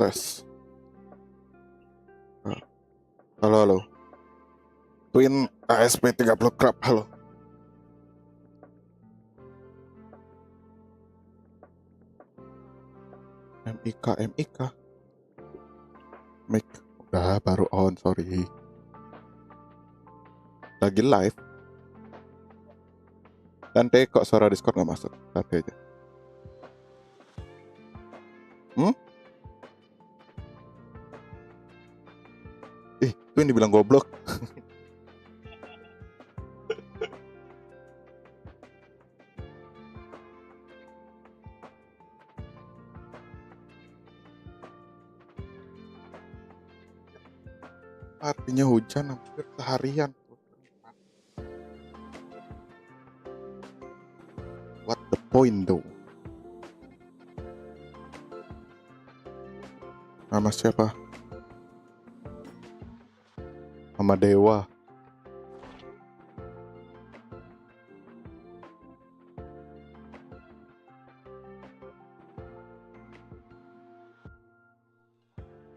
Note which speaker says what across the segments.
Speaker 1: tes. Halo. Twin ASP 30 Club, halo. MIK. Mic udah baru on, sorry. Lagi live. Nanti kok suara Discord nggak masuk? Nanti aja. Twin dibilang goblok. Artinya hujan hampir seharian. What the point though? Nama siapa? Nama dewa.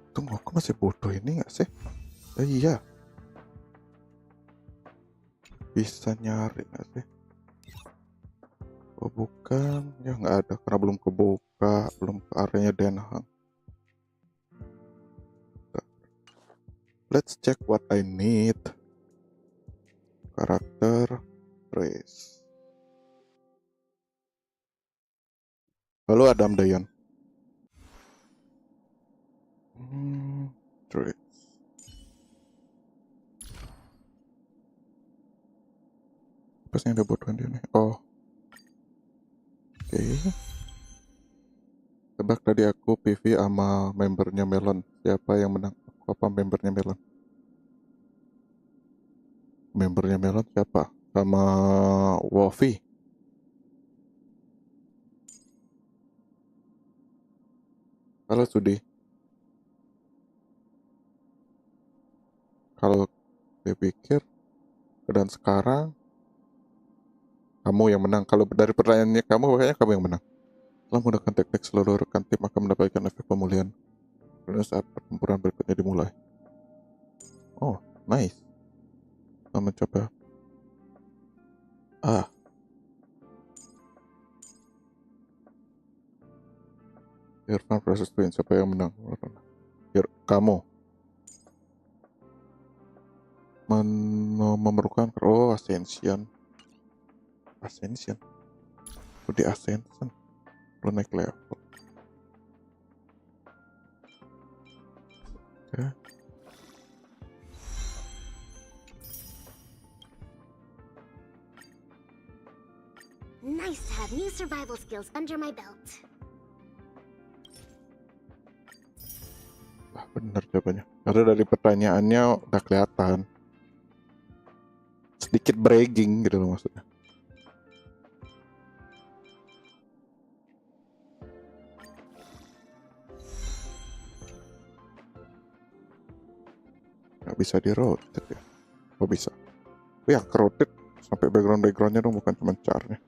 Speaker 1: Tunggu, aku masih bodoh ini gak sih? Iya. Bisa nyari gak sih? Oh bukan, ya nggak ada karena belum kebuka, belum ke areanya Den Haag. Let's check what I need. Karakter, race. Halo Adam Dayan. Trace. Apa sih yang ada bodohan dia nih? Oh. Oke. Tebak tadi aku PV sama membernya Melon. Siapa yang menang? Aku apa membernya Melon? Membernya Melon siapa? Sama Wofi. Halo Sudi. Kalau dia pikir dan sekarang kamu yang menang. Kalau dari pertanyaannya kamu, kayaknya kamu yang menang. Setelah menggunakan teknik, seluruh rekan tim akan mendapatkan efek pemulihan karena saat pertempuran berikutnya dimulai. Oh, nice. Kita mencoba. Irfan versus Twin, siapa yang menang? Kamu. Memerlukan Ascension. Di Ascension. Lo naik level. Oke.
Speaker 2: Nice to have new survival skills under my belt.
Speaker 1: Wah, bener jawabannya. Karena dari pertanyaannya udah kelihatan. Sedikit bragging gitu loh maksudnya. Gak bisa di rotate ya. Oh bisa. Ya ke rotate sampai backgroundnya dong, bukan cuma carnya.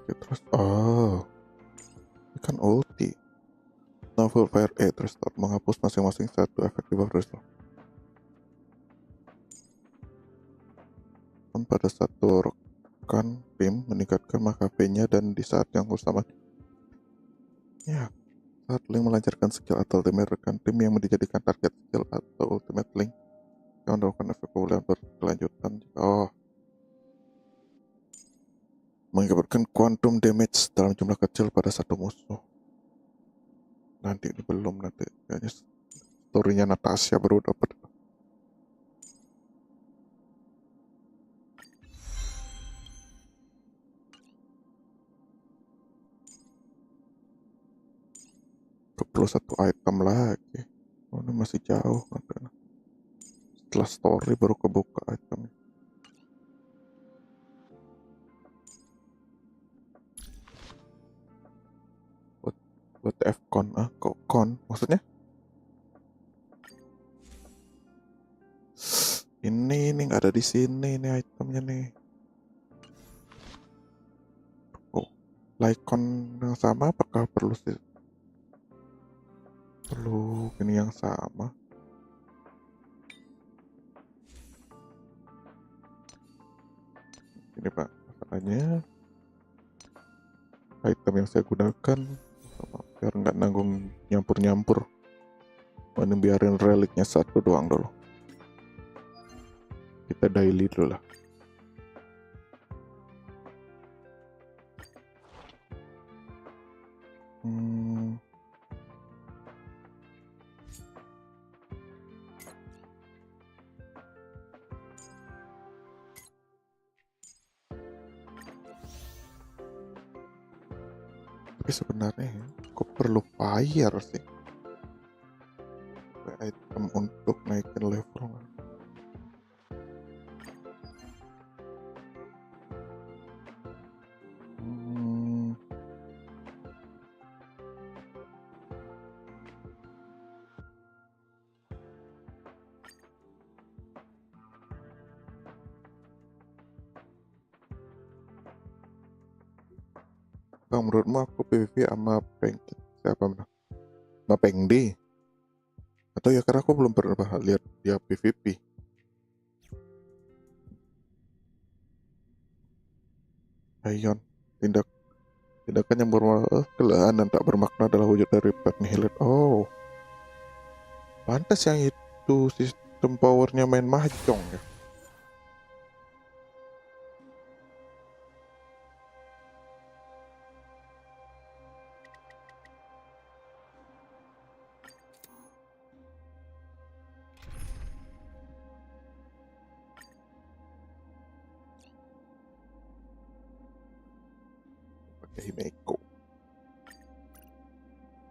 Speaker 1: Oke, terus ini kan ulti. Novel Fire restart menghapus masing-masing satu efek di bawah restart. Pada satu rekan tim meningkatkan HP-nya dan di saat yang sama. Ya, saat Link melancarkan skill atau ultimate rekan tim yang dijadikan target skill atau ultimate Link yang mendapatkan efek pemulihan berkelanjutan. Mengakibatkan quantum damage dalam jumlah kecil pada satu musuh. Nanti ini belum, nanti kayaknya story-nya Natasha baru dapat. Satu item lagi. Oh, ini masih jauh nanti. Setelah story baru kebuka itemnya. Buat F-Con, kok con? Maksudnya? Ini nggak ada di sini, ini itemnya nih. Icon yang sama apakah perlu ini yang sama? Ini Pak, masalahnya item yang saya gunakan sama, biar nggak nanggung nyampur-nyampur. Ini biarin reliknya satu doang dulu. Kita daily dulu lah. Tapi sebenarnya aku perlu fire sih. Item untuk naikin level. Bang, menurutmu aku PVP sama Pengen siapa menang? Sama Pengen? Atau ya karena aku belum pernah lihat dia PVP. Ayon, tindakan yang bermakna dan tak bermakna adalah wujud dari Pengen. Oh, pantas yang itu sistem powernya main mahjong ya. Himeko.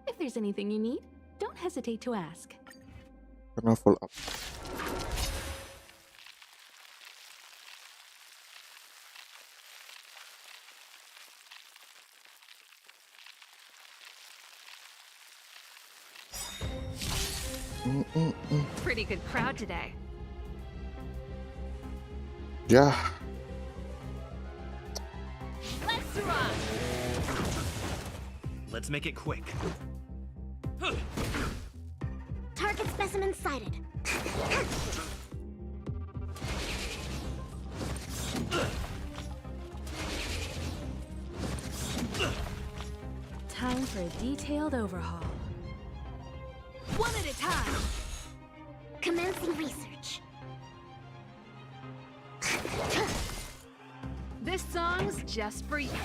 Speaker 3: If there's anything you need, don't hesitate to ask.
Speaker 1: Karena full up.
Speaker 3: Pretty good crowd today.
Speaker 1: Ya.
Speaker 3: Let's rock!
Speaker 4: Let's make it quick.
Speaker 2: Target specimen sighted.
Speaker 3: Time for a detailed overhaul. One at a time.
Speaker 2: Commencing research.
Speaker 3: This song's just for you.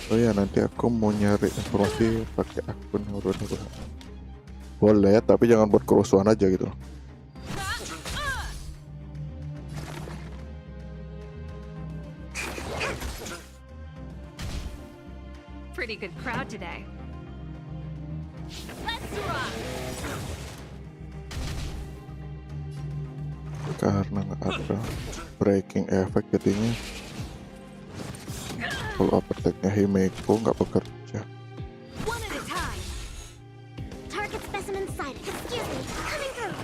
Speaker 1: Oh ya, nanti aku mau nyari informasi pakai akun yang udah. Boleh, tapi jangan buat kerusuhan aja gitu.
Speaker 3: Pretty good crowd today. Let's rock!
Speaker 1: Karena nggak ada breaking effect jadinya full up attack-nya Himeko nggak bekerja.
Speaker 3: One at a time.
Speaker 2: Target specimen sighted. Excuse me, coming through.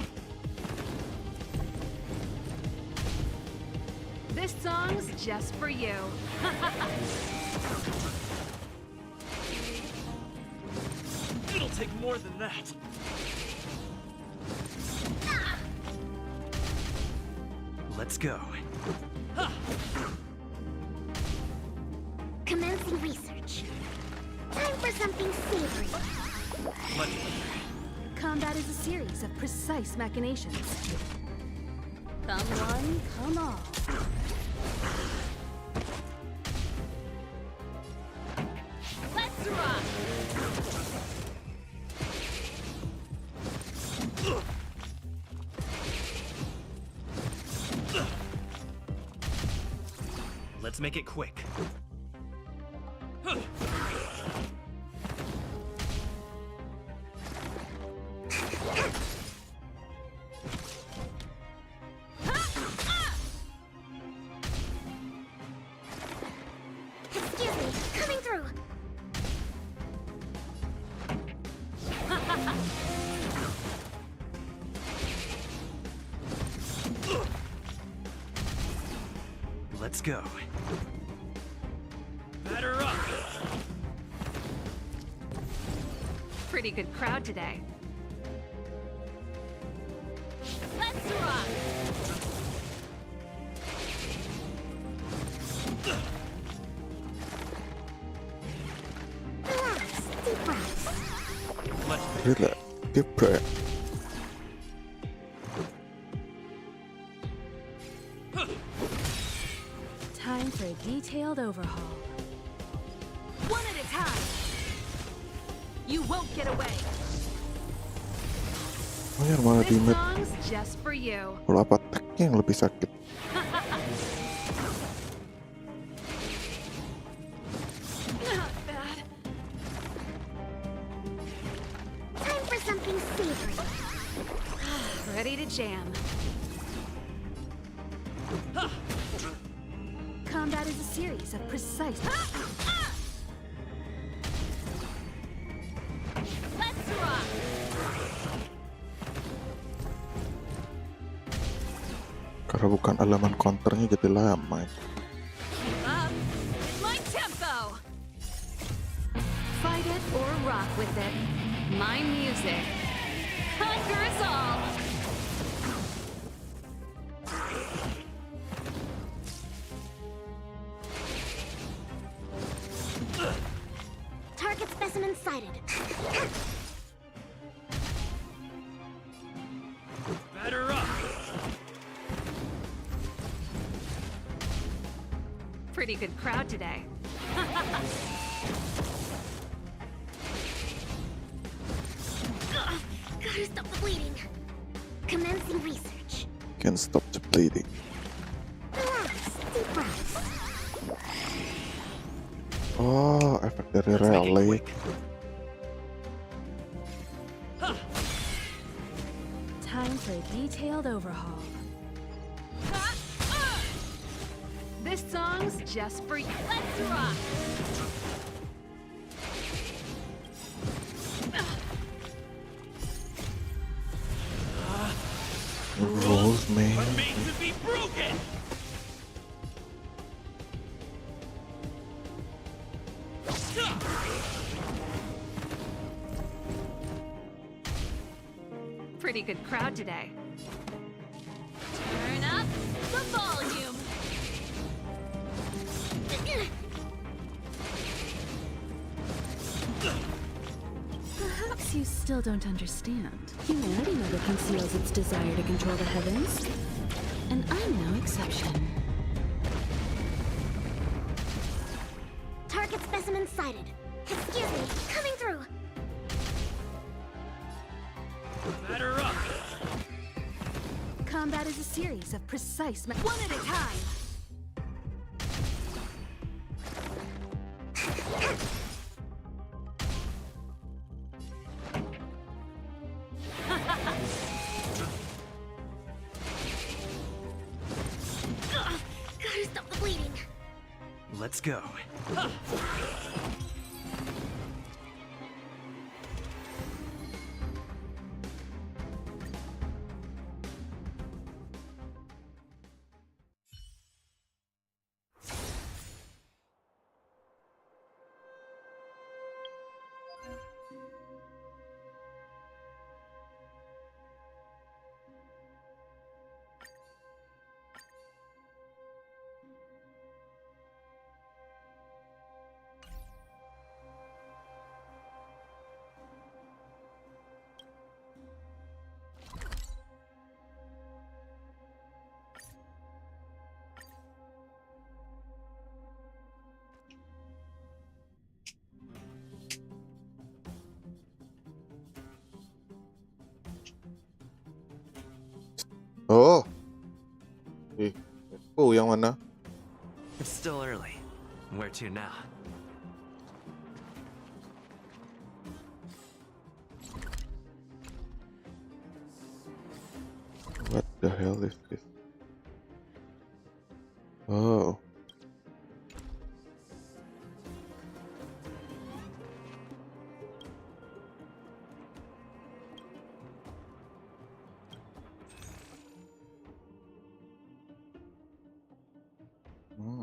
Speaker 3: This song's just for you.
Speaker 4: It'll take more than that. Let's go.
Speaker 2: Commencing research. Time for something savory.
Speaker 3: Combat is a series of precise machinations. Come one, come all. Let's rock!
Speaker 4: Let's make it quick.
Speaker 2: Excuse me, coming through.
Speaker 4: Let's go. Batter up.
Speaker 3: Pretty good crowd today.
Speaker 2: Let's rock! Relax, deep breaths.
Speaker 4: Much
Speaker 1: Relax, deep breath.
Speaker 3: Time for a detailed overhaul. One at a time. You won't get away.
Speaker 1: Oh ya malah di
Speaker 3: This
Speaker 1: map.
Speaker 3: song's just for you.
Speaker 1: Kalau apa tagnya yang lebih sakit?
Speaker 3: Not bad.
Speaker 2: Time for something savory.
Speaker 3: Ready to jam. Combat is a series of precise.
Speaker 2: Let's rock!
Speaker 1: Karena bukan elemen counternya jadi lama.
Speaker 3: Keep up with my tempo. Fight it or rock with it. My music conquers all.
Speaker 2: Target specimen sighted.
Speaker 4: Batter up.
Speaker 3: Pretty good crowd today.
Speaker 2: Gotta stop the bleeding. Commencing research.
Speaker 1: Can't stop the bleeding.
Speaker 2: Relax, deep breaths.
Speaker 1: Oh, efek dari
Speaker 4: Let's make it
Speaker 1: relay.
Speaker 4: quick.
Speaker 3: Time for a detailed overhaul. This song's just for you. Let's rock.
Speaker 1: Rules, man.
Speaker 4: Are made to be broken.
Speaker 3: Pretty good crowd today. Turn up the volume. Perhaps you still don't understand. Humanity never conceals its desire to control the heavens. And I'm no exception.
Speaker 2: Target specimen sighted. Excuse me, coming through.
Speaker 4: Batter up.
Speaker 3: Combat is a series of precise one at a time.
Speaker 2: Gotta stop the bleeding.
Speaker 4: Let's go.
Speaker 1: Oh. Oh, yang mana?
Speaker 4: It's still early. Where to now?
Speaker 1: What the hell is this? Oh. Hmm.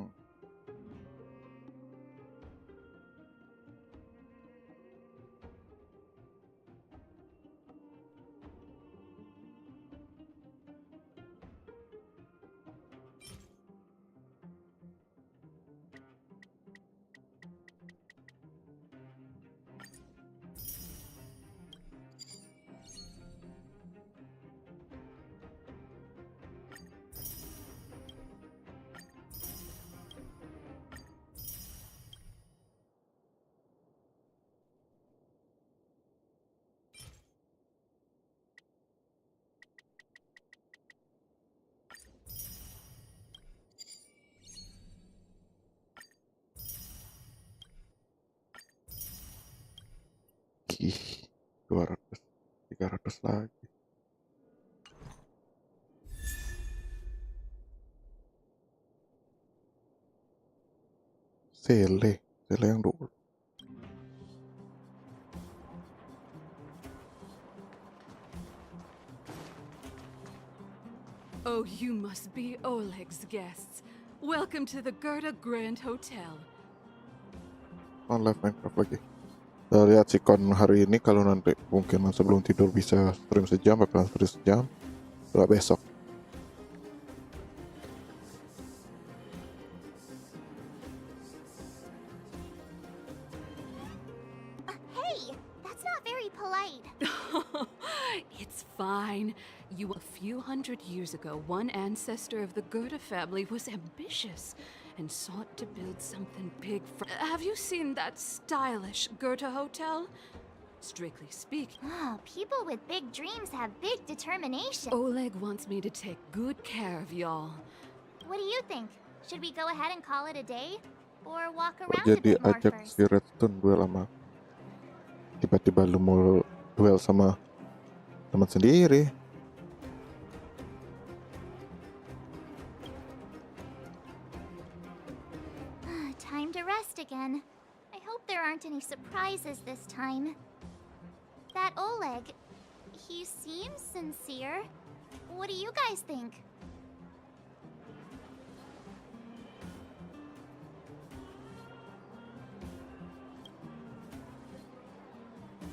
Speaker 1: Ih, 200, 300 lagi. Sele yang dulu.
Speaker 3: Oh, you must be Oleg's guests. Welcome to the Gerda Grand Hotel.
Speaker 1: On live Minecraft lagi. Kita lihat sikon hari ini, kalau nanti mungkin sebelum tidur bisa stream sejam, bakalan stream sejam. Setelah besok.
Speaker 2: Hey, that's not very polite.
Speaker 3: It's fine. A few hundred years ago, one ancestor of the Gerda family was ambitious and sought to build something big for... Have you seen that stylish Gerda hotel? Strictly speaking,
Speaker 2: Oh, people with big dreams have big determination.
Speaker 3: Oleg wants me to take good care of y'all.
Speaker 2: What do you think? Should we go ahead and call it a day? Or walk
Speaker 1: Kok
Speaker 2: around a
Speaker 1: jadi
Speaker 2: bit more
Speaker 1: ajak
Speaker 2: first?
Speaker 1: si Redstone duel sama, tiba-tiba lu mau duel sama teman sendiri.
Speaker 2: Time to rest again. I hope there aren't any surprises this time. That Oleg, he seems sincere. What do you guys think?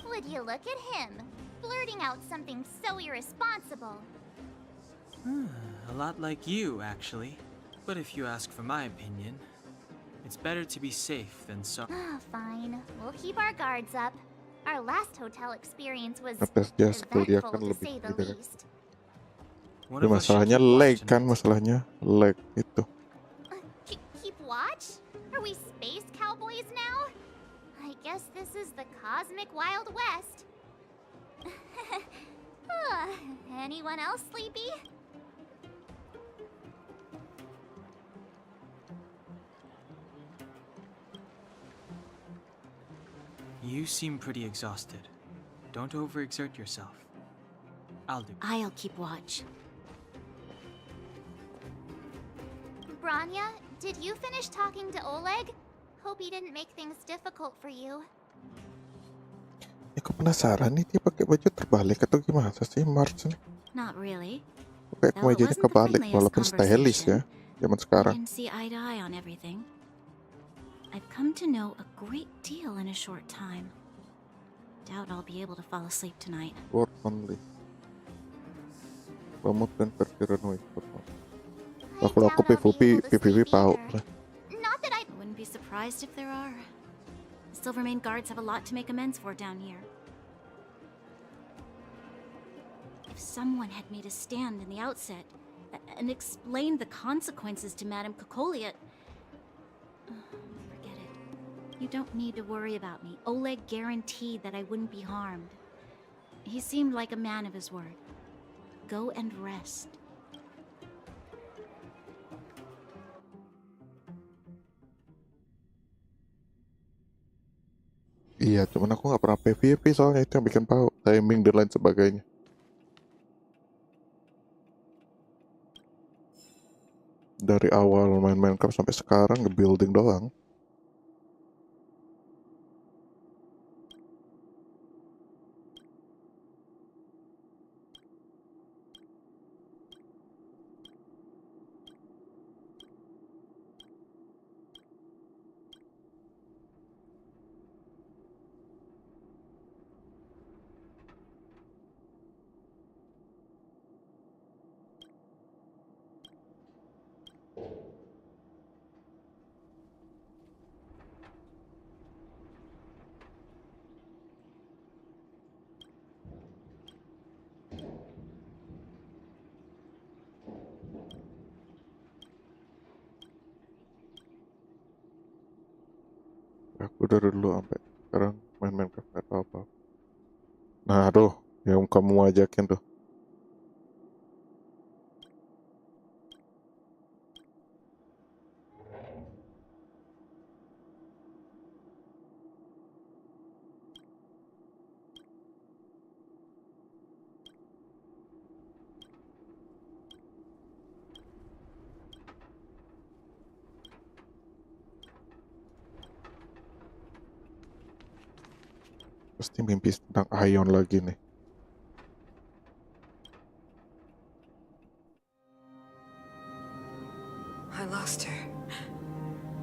Speaker 2: Would you look at him, blurting out something so irresponsible?
Speaker 5: A lot like you, actually. But if you ask for my opinion, it's better to be safe than sorry.
Speaker 2: Fine, we'll keep our guards up. Our last hotel experience was
Speaker 1: Ngetes dia skill dia
Speaker 2: eventful
Speaker 1: kan
Speaker 2: to
Speaker 1: lebih
Speaker 2: say the
Speaker 1: gitu kan.
Speaker 2: least.
Speaker 5: One
Speaker 1: Tapi
Speaker 5: of us should
Speaker 1: masalahnya
Speaker 5: keep watch
Speaker 1: lag kan,
Speaker 5: tonight.
Speaker 1: masalahnya lag itu.
Speaker 2: Keep watch? Are we space cowboys now? I guess this is the cosmic Wild West. Anyone else sleepy?
Speaker 5: You seem pretty exhausted. Don't overexert yourself. I'll do.
Speaker 2: I'll keep watch. Branya, did you finish talking to Oleg? Hope he didn't make things difficult for you.
Speaker 1: Aku penasaran nih, dia pakai baju terbalik atau gimana sih March nih?
Speaker 2: Not really.
Speaker 1: Kayak
Speaker 2: Though it
Speaker 1: kemejanya
Speaker 2: wasn't the
Speaker 1: kebalik,
Speaker 2: friendliest
Speaker 1: walaupun stylish ya, zaman
Speaker 2: We
Speaker 1: sekarang.
Speaker 2: didn't see eye to eye on everything. I've come to know a great deal in a short time. Doubt I'll be able to fall asleep tonight.
Speaker 1: Word only. Promote dan versi runway. Wah, kalau aku PvP pau.
Speaker 2: Not that I wouldn't be surprised if there are. The Silvermane guards have a lot to make amends for down here. If someone had made a stand in the outset and explained the consequences to Madame Cocolia, forget it. You don't need to worry about me. Oleg guaranteed that I wouldn't be harmed. He seemed like a man of his word. Go and rest.
Speaker 1: Iya, cuman aku nggak pernah PvP soalnya, itu yang bikin pau. Timing dan lain sebagainya. Dari awal main Minecraft sampai sekarang nge-building doang. Aku dari dulu sampai sekarang main Minecraft nggak tahu apa. Nah, aduh, yang kamu ajakin tuh. Pasti mimpi tentang Ion lagi nih.
Speaker 3: I lost her.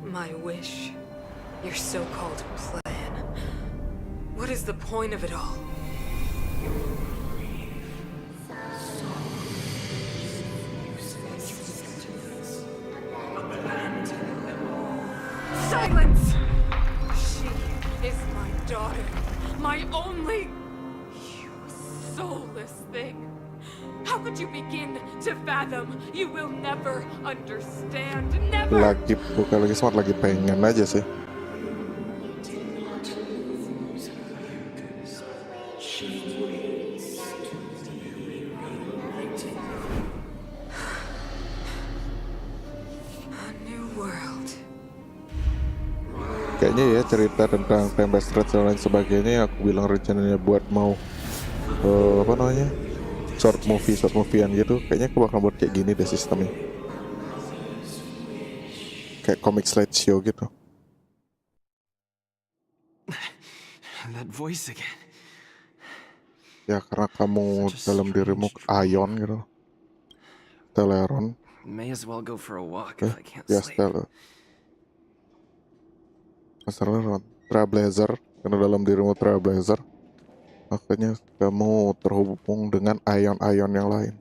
Speaker 3: My wish. Your so-called plan. What is the point of it all? Silence! She is my daughter. My only... You soulless thing. How could you begin to fathom? You will never understand. Never!
Speaker 1: Bukan lagi smart, lagi pengen aja sih.
Speaker 3: A new world.
Speaker 1: Kayaknya ya cerita tentang time stretch dan lain sebagainya, aku bilang rencananya buat mau apa namanya, short moviean gitu. Kayaknya aku bakal buat kayak gini deh sistemnya, kayak comic slideshow gitu.
Speaker 4: That voice again.
Speaker 1: Ya karena kamu dalam dirimu Ion gitu, Teleron.
Speaker 4: May as well go for a walk if I can't
Speaker 1: Ya
Speaker 4: sleep.
Speaker 1: masalah Trailblazer, karena dalam dirimu Trailblazer, makanya kamu terhubung dengan Ion-Ion yang lain.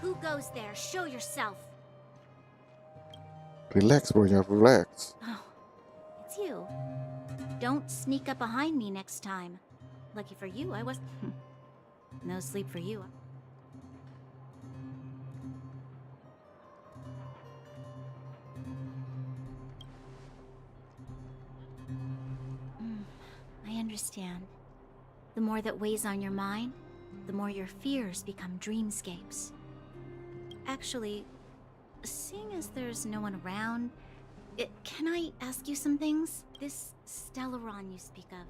Speaker 2: Who goes there? Show yourself.
Speaker 1: Relax bro, ya relax.
Speaker 2: Oh, it's you. Don't sneak up behind me next time. Lucky for you, I was... No sleep for you. I understand. The more that weighs on your mind, the more your fears become dreamscapes. Actually, seeing as there's no one around, can I ask you some things? This Stellaron you speak of,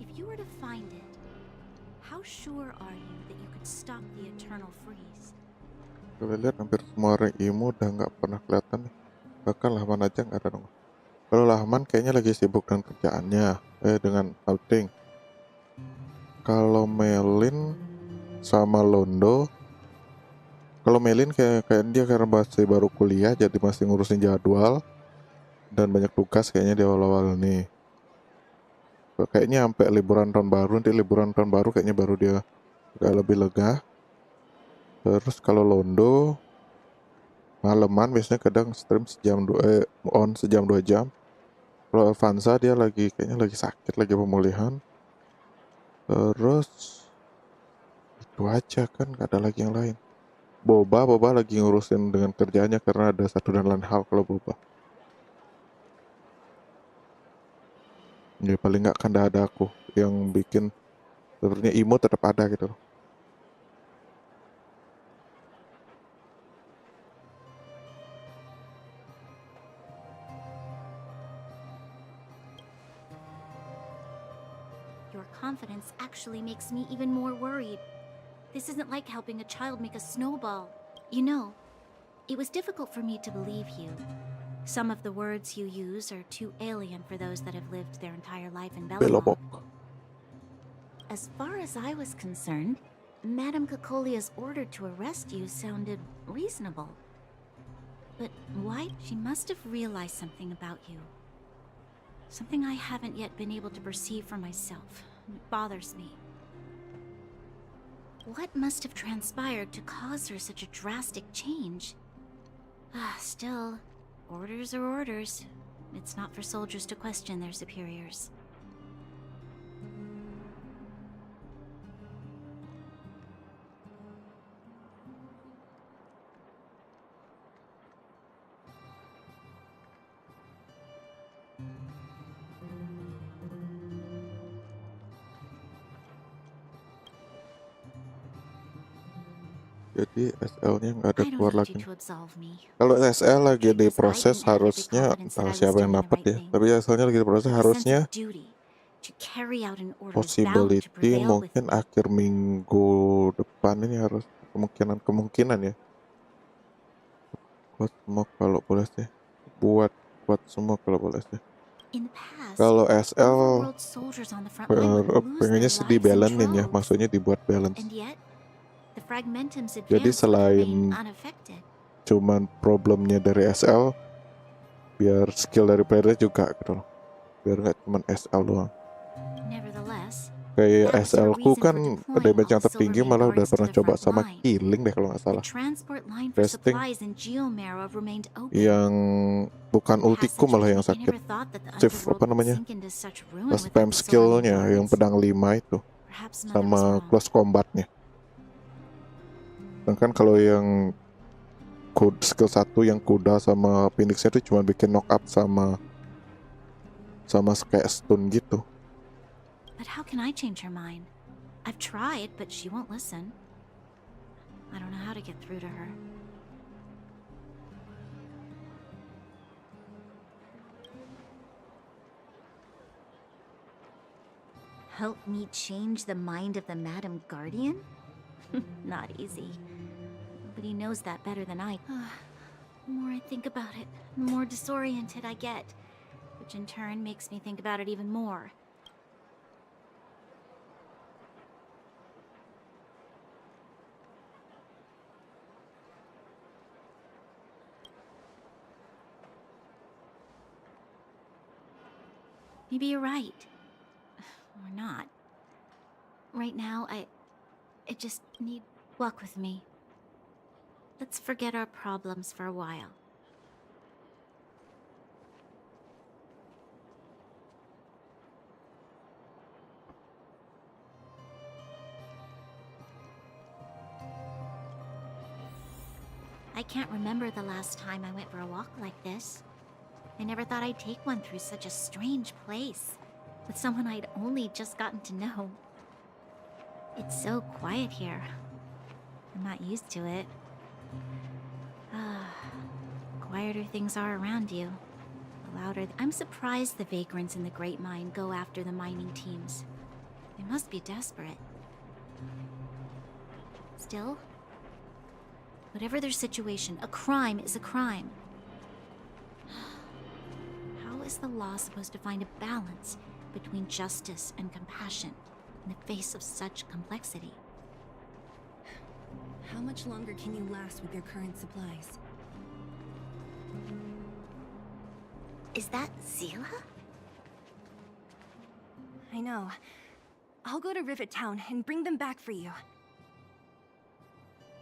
Speaker 2: if you were to find it, how sure are you that you could stop the eternal freeze?
Speaker 1: Kalau lihat hampir semua orang IMO udah nggak pernah kelihatan nih. Bahkan Lahman aja nggak ada dong. Kalau Lahman kayaknya lagi sibuk dengan kerjaannya, dengan outing. Kalau Melin sama Londo, kalau Melin kayak dia karena masih baru kuliah, jadi masih ngurusin jadwal dan banyak tugas kayaknya di awal-awal nih. Kayaknya sampai liburan tahun baru, nanti liburan tahun baru kayaknya baru dia agak lebih lega. Terus kalau Londo maleman biasanya kadang stream on sejam 2 jam. Kalau Avanza dia kayaknya lagi sakit, lagi pemulihan. Terus itu aja kan, gak ada lagi yang lain. Boba lagi ngurusin dengan kerjaannya karena ada satu dan lain hal kalau Boba. Ya paling nggak kan ada aku yang bikin sebenarnya emo tetap ada gitu.
Speaker 2: Your confidence actually makes me even more worried. This isn't like helping a child make a snowball. You know, it was difficult for me to believe you. Some of the words you use are too alien for those that have lived their entire life in
Speaker 1: Belobok.
Speaker 2: Belobog. As far as I was concerned, Madame Cocolia's order to arrest you sounded reasonable. But why? She must have realized something about you. Something I haven't yet been able to perceive for myself. It bothers me. What must have transpired to cause her such a drastic change? Still, orders are orders. It's not for soldiers to question their superiors.
Speaker 1: Jadi SL-nya nggak ada
Speaker 2: I don't
Speaker 1: keluar
Speaker 2: need
Speaker 1: lagi.
Speaker 2: you to absolve me.
Speaker 1: Kalau SL lagi
Speaker 2: Because I
Speaker 1: diproses
Speaker 2: didn't have every
Speaker 1: harusnya
Speaker 2: confidence that
Speaker 1: entah
Speaker 2: I was
Speaker 1: siapa yang
Speaker 2: doing the
Speaker 1: dapat
Speaker 2: right
Speaker 1: ya.
Speaker 2: thing.
Speaker 1: Tapi SL-nya lagi diproses
Speaker 2: A sense
Speaker 1: harusnya
Speaker 2: of duty, To carry out an order is bound to
Speaker 1: Possibility
Speaker 2: prevail with
Speaker 1: mungkin
Speaker 2: me.
Speaker 1: akhir minggu depan ini harus kemungkinan ya. Buat semua kalau boleh sih. Buat semua kalau boleh sih.
Speaker 2: In the past,
Speaker 1: Kalau SL
Speaker 2: overworld soldiers on the front line would lose
Speaker 1: pengennya
Speaker 2: their
Speaker 1: sih
Speaker 2: lives in
Speaker 1: dibalancing ya,
Speaker 2: droves.
Speaker 1: maksudnya dibuat balance.
Speaker 2: And yet, the fragmentum's
Speaker 1: Jadi
Speaker 2: advance would remain
Speaker 1: selain
Speaker 2: unaffected.
Speaker 1: cuman problemnya dari SL, biar skill dari playernya juga gitu loh. Biar nggak cuman SL doang.
Speaker 2: Nevertheless,
Speaker 1: Kayak
Speaker 2: that was our
Speaker 1: SL ku
Speaker 2: reason for
Speaker 1: kan
Speaker 2: deploying
Speaker 1: damage
Speaker 2: all
Speaker 1: yang
Speaker 2: the
Speaker 1: tertinggi
Speaker 2: Silver
Speaker 1: malah udah
Speaker 2: Guards to
Speaker 1: pernah
Speaker 2: the
Speaker 1: coba
Speaker 2: front
Speaker 1: sama
Speaker 2: line.
Speaker 1: Keliling deh kalau nggak
Speaker 2: The
Speaker 1: salah.
Speaker 2: transport line for
Speaker 1: Testing.
Speaker 2: supplies and Geomarrow remained open.
Speaker 1: Yang bukan ultiku malah yang
Speaker 2: I
Speaker 1: sakit.
Speaker 2: never thought that the
Speaker 1: Shift
Speaker 2: underworld
Speaker 1: apa
Speaker 2: would
Speaker 1: namanya?
Speaker 2: sink into such ruin
Speaker 1: Pas
Speaker 2: without
Speaker 1: spam
Speaker 2: the
Speaker 1: skillnya
Speaker 2: surviving
Speaker 1: yang
Speaker 2: guards.
Speaker 1: pedang 5 itu
Speaker 2: Perhaps Mother was
Speaker 1: sama
Speaker 2: wrong.
Speaker 1: close combatnya. Sedangkan kalau yang skill 1 yang kuda sama Phoenixnya itu cuma bikin knock up sama kayak stun gitu.
Speaker 2: But how can I change her mind? I've tried, but she won't listen. I don't know how to get through to her. Help me change the mind of the Madam Guardian? Not easy. But he knows that better than I. The more I think about it, the more disoriented I get, which in turn makes me think about it even more. Maybe you're right. Or not. Right now, I just need walk with me. Let's forget our problems for a while. I can't remember the last time I went for a walk like this. I never thought I'd take one through such a strange place, with someone I'd only just gotten to know. It's so quiet here. I'm not used to it. Quieter things are around you, the louder. I'm surprised the vagrants in the Great Mine go after the mining teams. They must be desperate. Still, whatever their situation, a crime is a crime. How is the law supposed to find a balance between justice and compassion in the face of such complexity?
Speaker 6: How much longer can you last with your current supplies?
Speaker 2: Is that Zila?
Speaker 6: I know. I'll go to Rivet Town and bring them back for you.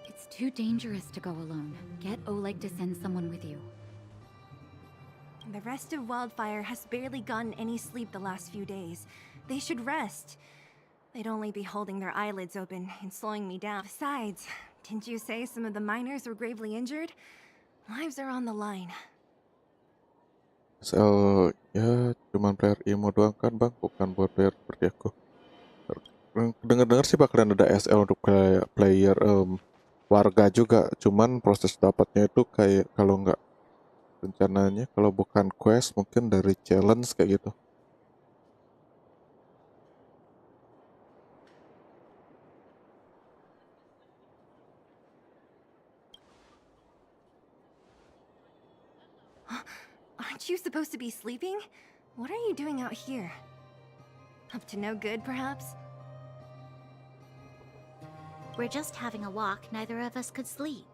Speaker 7: It's too dangerous to go alone. Get Oleg to send someone with you.
Speaker 6: The rest of Wildfire has barely gotten any sleep the last few days. They should rest. They'd only be holding their eyelids open and slowing me down. Besides, didn't you say some of the miners were gravely injured? Lives are on the line.
Speaker 1: SL ya cuman player emo doang kan bang, bukan buat player seperti aku. Dengar-dengar sih bakalan ada SL untuk player warga juga, cuman proses dapatnya itu kayak kalau nggak rencananya kalau bukan quest mungkin dari challenge kayak gitu.
Speaker 6: Aren't you supposed to be sleeping? What are you doing out here? Up to no good, perhaps?
Speaker 2: We're just having a walk, neither of us could sleep.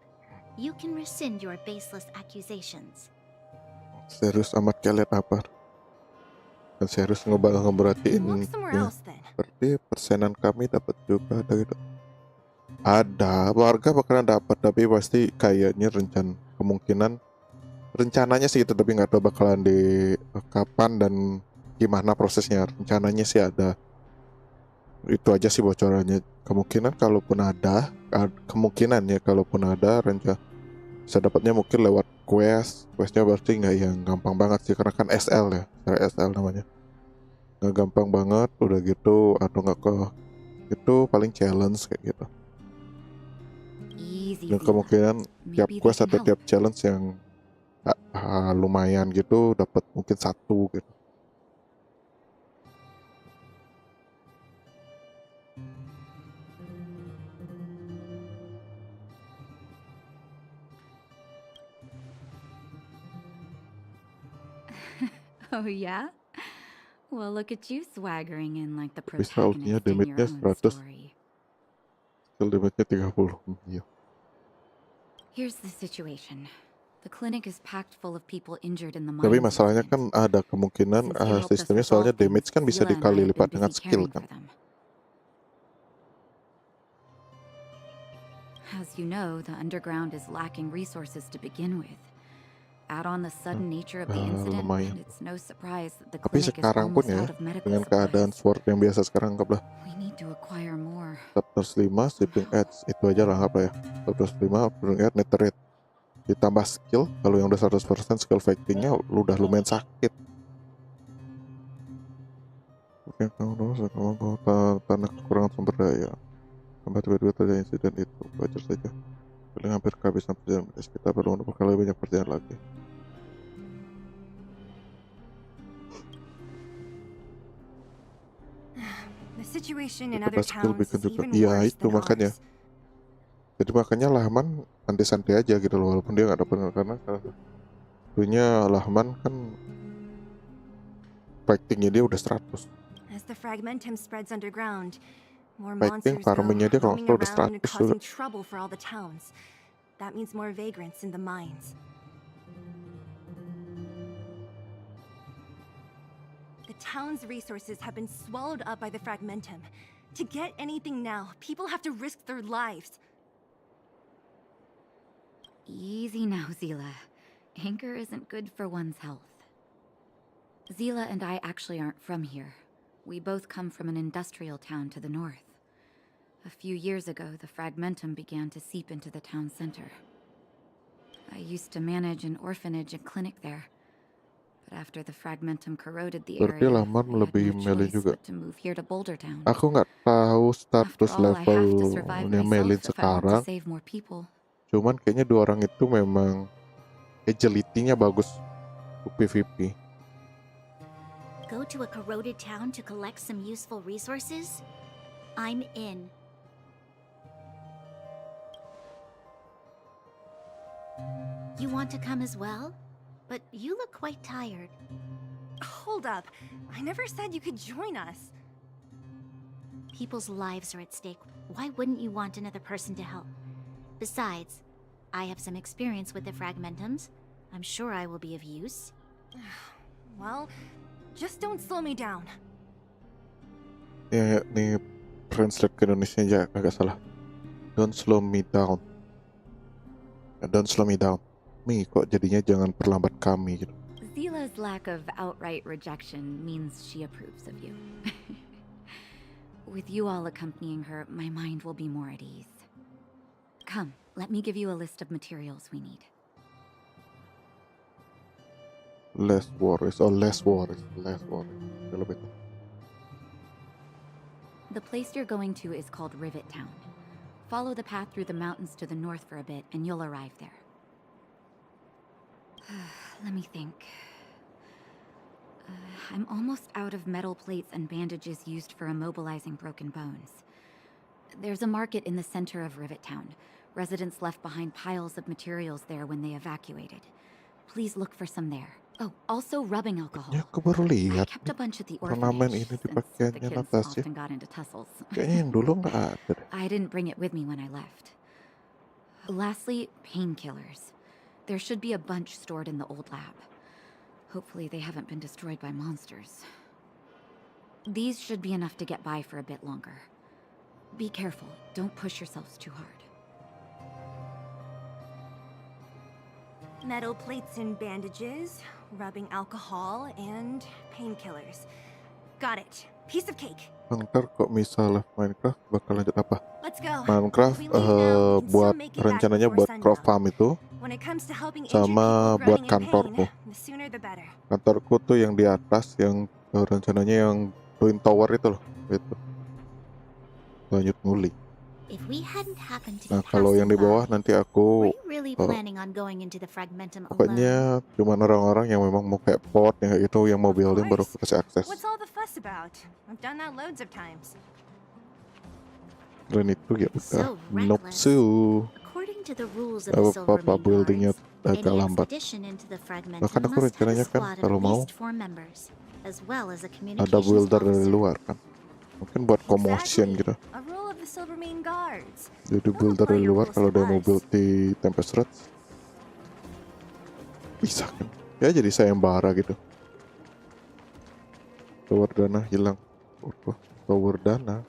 Speaker 2: You can rescind your baseless accusations.
Speaker 1: Serius amat kalian apa? Dan serius ngeberatiin
Speaker 6: Walk somewhere
Speaker 1: ya,
Speaker 6: else then.
Speaker 1: seperti persenan kami dapat juga ada gitu. Ada warga bakalan dapat tapi pasti kayaknya kemungkinan rencananya sih itu, tapi nggak tahu bakalan di kapan dan gimana prosesnya. Rencananya sih ada, itu aja sih bocorannya. Kemungkinan kalaupun ada bisa dapatnya mungkin lewat questnya berarti nggak yang gampang banget sih karena kan SL ya, cara SL namanya nggak gampang banget udah gitu, atau nggak ke itu paling challenge kayak gitu.
Speaker 7: Easy,
Speaker 1: Dan
Speaker 7: Zila.
Speaker 1: kemungkinan tiap
Speaker 7: Maybe they
Speaker 1: quest
Speaker 7: can
Speaker 1: atau
Speaker 7: help.
Speaker 1: tiap challenge yang lumayan gitu dapat mungkin 1 gitu.
Speaker 7: Oh yeah? Well, look at you swaggering in like the
Speaker 1: Bisa ultinya
Speaker 7: protagonist in your
Speaker 1: damage-nya
Speaker 7: own
Speaker 1: 100,
Speaker 7: story.
Speaker 1: skill damage-nya 30. Iya.
Speaker 7: Here's the situation. The clinic is packed full of people injured in the
Speaker 1: Tapi
Speaker 7: mines
Speaker 1: masalahnya kan
Speaker 7: incident.
Speaker 1: ada kemungkinan
Speaker 7: Since you helped us
Speaker 1: sistemnya soalnya
Speaker 7: resolve things,
Speaker 1: damage kan bisa
Speaker 7: Zila and
Speaker 1: dikali
Speaker 7: I have
Speaker 1: lipat
Speaker 7: been
Speaker 1: dengan
Speaker 7: busy
Speaker 1: skill
Speaker 7: caring
Speaker 1: kan.
Speaker 7: for them. As you know, the underground is lacking resources to begin with. Add on the sudden nature of the incident,
Speaker 1: Lumayan.
Speaker 7: and it's no surprise that the
Speaker 1: Tapi
Speaker 7: clinic is
Speaker 1: sekarang pun
Speaker 7: almost
Speaker 1: ya,
Speaker 7: out of medical
Speaker 1: dengan keadaan
Speaker 7: supplies.
Speaker 1: sword yang biasa sekarang, anggaplah
Speaker 7: We need to acquire more.
Speaker 1: chapter 5 sleeping edge itu aja lah, apa ya, chapter 5 sleeping edge netherite ditambah skill. Kalau yang udah 100% skill fightingnya lu udah lumayan sakit. Oke, kamu bahwa tanah kekurangan sumber daya tambah tiba-tiba terjadi insiden itu wajar saja. Paling hampir kehabisan perjalanan kita perlu beberapa kali banyak perjalanan lagi.
Speaker 6: The situation in
Speaker 1: Kita
Speaker 6: other
Speaker 1: skill
Speaker 6: towns
Speaker 1: bikin
Speaker 6: is
Speaker 1: juga.
Speaker 6: even
Speaker 1: Iya
Speaker 6: worse
Speaker 1: itu
Speaker 6: than
Speaker 1: makanya.
Speaker 6: ours.
Speaker 1: Jadi makanya Lahman santai-santai aja gitu loh, walaupun dia nggak dapat, karena dulunya Lahman kan fightingnya dia udah 100.
Speaker 6: As the fragmentum spreads underground, more
Speaker 1: Fighting
Speaker 6: monsters go
Speaker 1: farmingnya dia kalau
Speaker 6: roaming
Speaker 1: nggak salah udah
Speaker 6: around and
Speaker 1: 100 juga.
Speaker 6: causing trouble for all the towns. That means more vagrants in the mines. The town's resources have been swallowed up by the fragmentum. To get anything now, people have to risk their lives.
Speaker 7: Easy now, Zila. Anger isn't good for one's health. Zila and I actually aren't from here. We both come from an industrial town to the north. A few years ago, the fragmentum began to seep into the town center. I used to manage an orphanage and clinic there. But after the fragmentum corroded the
Speaker 1: Berarti
Speaker 7: area,
Speaker 1: Lahman
Speaker 7: we had
Speaker 1: lebih
Speaker 7: no
Speaker 1: melee
Speaker 7: choice
Speaker 1: juga.
Speaker 7: but to move here to Boulder Town.
Speaker 1: Aku nggak tahu
Speaker 7: After
Speaker 1: status
Speaker 7: all, I have to survive
Speaker 1: levelnya Melin
Speaker 7: myself if I want to
Speaker 1: sekarang.
Speaker 7: save more people.
Speaker 1: Cuman kayaknya dua orang itu memang agility-nya bagus untuk PvP.
Speaker 2: Go to a corroded town to collect some useful resources? I'm in. You want to come as well? But you look quite tired.
Speaker 6: Hold up. I never said you could join us.
Speaker 2: People's lives are at stake. Why wouldn't you want another person to help? Besides, I have some experience with the fragmentums. I'm sure I will be of use.
Speaker 6: Well, just don't slow me down.
Speaker 1: Ya, nih translate ke Indonesia aja agak salah. Don't slow me down. Don't slow me down. Mi, kok jadinya jangan perlambat kami gitu.
Speaker 7: Zila's lack of outright rejection means she approves of you. With you all accompanying her, my mind will be more at ease. Come, let me give you a list of materials we need.
Speaker 1: Less worries. A little bit.
Speaker 7: The place you're going to is called Rivet Town. Follow the path through the mountains to the north for a bit, and you'll arrive there. Let me think. I'm almost out of metal plates and bandages used for immobilizing broken bones. There's a market in the center of Rivet Town. Residents left behind piles of materials there when they evacuated. Please look for some there. Oh, also rubbing alcohol.
Speaker 1: Ya, aku baru
Speaker 7: I
Speaker 1: lihat
Speaker 7: kept a bunch at the
Speaker 1: ornamen
Speaker 7: orphanage
Speaker 1: ini di
Speaker 7: since the
Speaker 1: pakaiannya
Speaker 7: kids
Speaker 1: Natasha.
Speaker 7: often got into tussles.
Speaker 1: Kayaknya yang dulu nggak ada deh.
Speaker 7: I didn't bring it with me when I left. Lastly, painkillers. There should be a bunch stored in the old lab. Hopefully they haven't been destroyed by monsters. These should be enough to get by for a bit longer. Be careful, don't push yourselves too hard.
Speaker 6: Metal plates and bandages, rubbing alcohol, and painkillers. Got it. Piece of cake.
Speaker 1: Ntar kok misalnya Minecraft bakal lanjut apa?
Speaker 6: Let's go.
Speaker 1: Minecraft
Speaker 6: If we leave now, we can
Speaker 1: buat
Speaker 6: still make it back
Speaker 1: rencananya
Speaker 6: before
Speaker 1: buat crop
Speaker 6: sundown.
Speaker 1: farm itu.
Speaker 6: When it comes to helping
Speaker 1: Sama
Speaker 6: injured people
Speaker 1: buat
Speaker 6: groaning in
Speaker 1: kantorku.
Speaker 6: pain, the sooner the better.
Speaker 1: Kantorku tuh yang di atas, yang rencananya yang Twin Tower itu loh, itu. Lanjut nguli.
Speaker 2: If we hadn't happened to
Speaker 1: Nah,
Speaker 2: be
Speaker 1: kalau yang di
Speaker 2: passing
Speaker 1: bawah
Speaker 2: by,
Speaker 1: nanti
Speaker 2: were
Speaker 1: aku
Speaker 2: you really planning on going into the fragmentum alone?
Speaker 1: pokoknya cuman orang-orang yang memang mau kayak port yang kayak gitu, yang mau
Speaker 6: Of
Speaker 1: building baru
Speaker 6: course.
Speaker 1: kasih akses.
Speaker 6: What's all the fuss about? I've done that loads of times.
Speaker 1: Selain itu ya udah
Speaker 2: So reckless.
Speaker 1: nopsu.
Speaker 2: According to the rules of the
Speaker 1: Apa
Speaker 2: Silvermane
Speaker 1: buildingnya
Speaker 2: Guards,
Speaker 1: agak
Speaker 2: any
Speaker 1: lambat.
Speaker 2: expedition into the Fragmentum
Speaker 1: Bahkan aku
Speaker 2: must have a
Speaker 1: rencananya kan
Speaker 2: squad of
Speaker 1: kalau
Speaker 2: at
Speaker 1: mau
Speaker 2: least 4 members, as well as a
Speaker 1: ada
Speaker 2: communications
Speaker 1: builder dari
Speaker 2: officer.
Speaker 1: luar kan. Mungkin buat commotion gitu.
Speaker 6: A rule of the Silvermane Guards.
Speaker 1: Jadi
Speaker 6: They'll
Speaker 1: builder
Speaker 6: apply
Speaker 1: dari
Speaker 6: your
Speaker 1: luar
Speaker 6: rules
Speaker 1: kalau
Speaker 6: to
Speaker 1: udah mau
Speaker 6: us.
Speaker 1: build di Tempest Road bisa kan. Ya jadi sayembara gitu. Tower dana hilang. Tower dana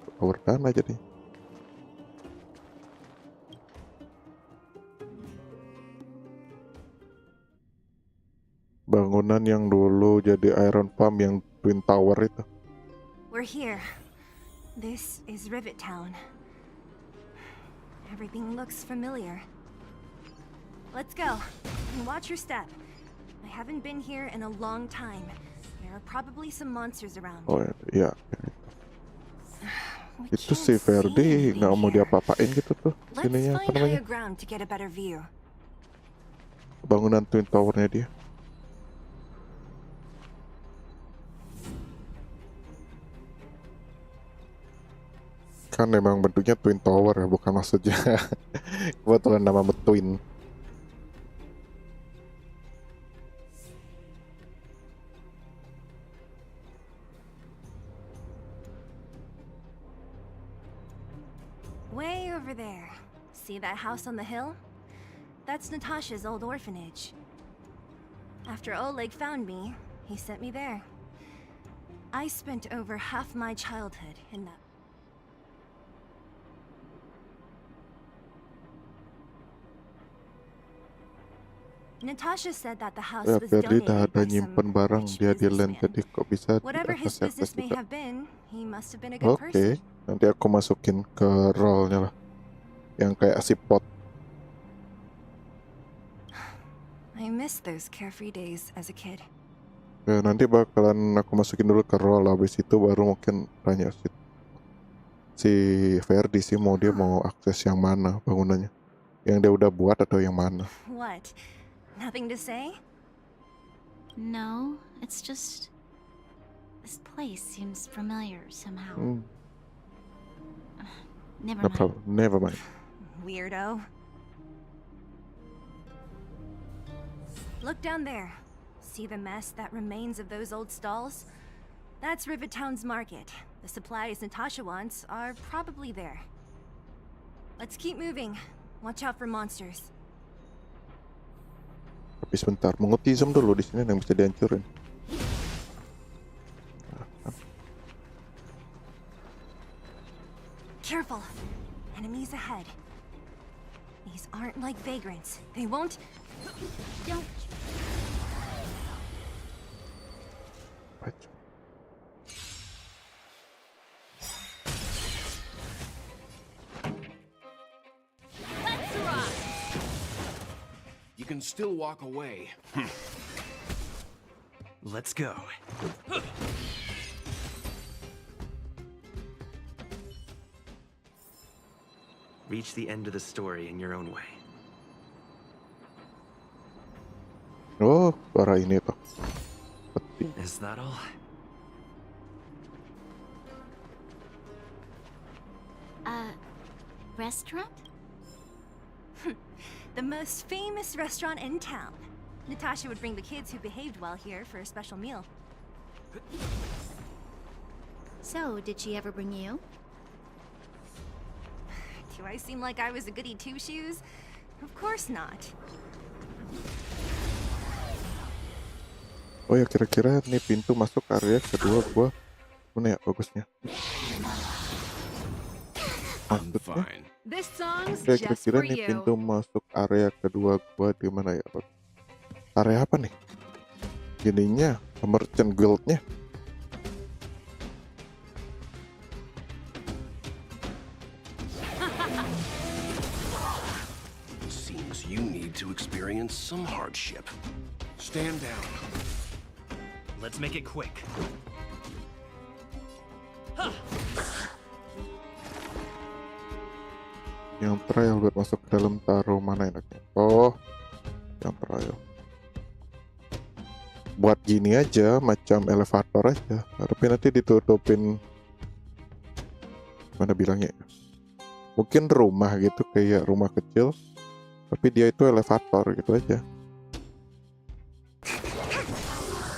Speaker 1: jadi. Bangunan yang dulu jadi Iron Farm yang Twin Tower itu.
Speaker 6: We're here. This is Rivet Town. Everything looks familiar. Let's go. And watch your step. I haven't been here in a long time. There are probably some monsters around.
Speaker 1: Oh ya.
Speaker 6: We
Speaker 1: Itu
Speaker 6: can't
Speaker 1: si
Speaker 6: see
Speaker 1: Verdi
Speaker 6: anything
Speaker 1: nggak mau
Speaker 6: here.
Speaker 1: diapa-apain gitu tuh.
Speaker 6: Let's
Speaker 1: Sininya apa
Speaker 6: find
Speaker 1: namanya?
Speaker 6: higher ground to get a better view.
Speaker 1: Bangunan Twin Towernya dia. Kan memang bentuknya Twin Tower ya, bukan maksudnya kebetulan nama Twin.
Speaker 6: Way over there. See that house on the hill? That's Natasha's old orphanage. After Oleg found me, he sent me there. I spent over half my childhood in that. Natasha said that the house
Speaker 1: Ya
Speaker 6: was
Speaker 1: Verdi
Speaker 6: donated
Speaker 1: ada
Speaker 6: by some
Speaker 1: nyimpen barang
Speaker 6: rich
Speaker 1: di Land,
Speaker 6: businessman.
Speaker 1: jadi kok bisa
Speaker 6: Whatever his
Speaker 1: diakses
Speaker 6: business may
Speaker 1: juga.
Speaker 6: have been, he must have been a good
Speaker 1: Oke,
Speaker 6: person.
Speaker 1: nanti aku masukin ke rollnya lah, yang kayak si pot.
Speaker 6: I miss those carefree days as a kid.
Speaker 1: Ya, nanti bakalan aku masukin dulu ke roll, habis itu baru mungkin tanya si Verdi sih dia mau akses yang mana bangunannya, yang dia udah buat atau yang mana.
Speaker 6: What? Nothing to say?
Speaker 2: No, it's just... this place seems familiar somehow. Never
Speaker 1: No
Speaker 2: mind.
Speaker 1: problem, never mind.
Speaker 6: Weirdo. Look down there. See the mess that remains of those old stalls? That's Rivet Town's market. The supplies Natasha wants are probably there. Let's keep moving. Watch out for monsters.
Speaker 1: Tapi sebentar, mengutism dulu di sini yang bisa dihancurin.
Speaker 6: Careful. Enemies ahead. These aren't like vagrants. They won't...
Speaker 2: Don't...
Speaker 8: Let's rock! You can still walk away.
Speaker 4: Let's go. Reach the end of the story in your own way.
Speaker 1: Oh, suara ini tuh. Peti.
Speaker 4: Is that all?
Speaker 2: Restaurant?
Speaker 6: The most famous restaurant in town. Natasha would bring the kids who behaved well here for a special meal.
Speaker 2: So, did she ever bring you?
Speaker 6: Do I seem like I was a goody two-shoes? Of course not.
Speaker 1: Oh ya, kira-kira nih pintu masuk area kedua gua mana ya bagusnya?
Speaker 8: I'm
Speaker 1: Maksudnya,
Speaker 8: fine.
Speaker 3: This song's
Speaker 1: ya
Speaker 3: just
Speaker 1: kira-kira
Speaker 3: for
Speaker 1: nih
Speaker 3: you.
Speaker 1: pintu masuk area kedua gua di mana ya? Area apa nih? Jadinya merchant guild-nya.
Speaker 8: Seems you need to experience some hardship. Stand down.
Speaker 4: Let's make it quick.
Speaker 1: Yang trial buat masuk ke dalam taro mana enaknya? Oh, yang trial. Buat gini aja, macam elevator aja. Tapi nanti ditutupin, mana bilangnya? Mungkin rumah gitu, kayak rumah kecil, tapi dia itu elevator gitu aja.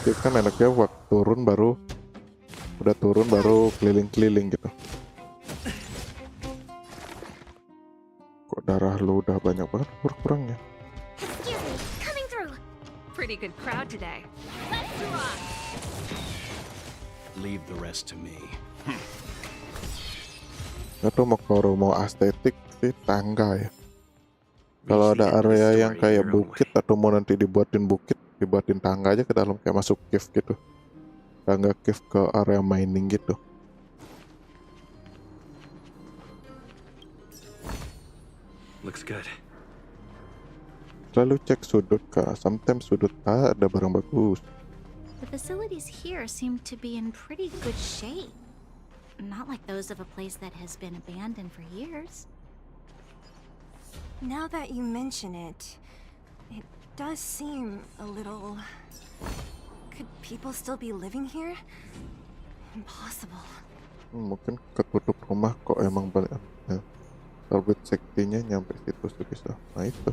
Speaker 1: Dia kan enaknya waktu turun baru, udah turun baru keliling-keliling gitu. Kok darah lu udah banyak banget kurangnya?
Speaker 2: Excuse me, coming through.
Speaker 3: Pretty good crowd today.
Speaker 2: Let's rock.
Speaker 8: Leave the rest to me.
Speaker 1: Atau kalau mau estetik sih tangga ya. Kalau
Speaker 4: Reach the
Speaker 1: ada
Speaker 4: end of the
Speaker 1: area yang
Speaker 4: story
Speaker 1: kayak
Speaker 4: your own
Speaker 1: bukit
Speaker 4: way.
Speaker 1: atau mau nanti dibuatin bukit, dibuatin tangga aja ke dalam kayak masuk cave gitu. Tangga cave ke area mining gitu.
Speaker 4: Looks good.
Speaker 1: Selalu cek sudut kak, sometimes sudut A ada barang bagus.
Speaker 2: The facilities here seem to be in pretty good shape. Not like those of a place that has been abandoned for years.
Speaker 6: Now that you mention it, it does seem a little... Could people still be living here? Impossible.
Speaker 1: Mungkin ketutup rumah kok emang balik ya. Target sektinya nyampe situ sih bisa. Nah itu.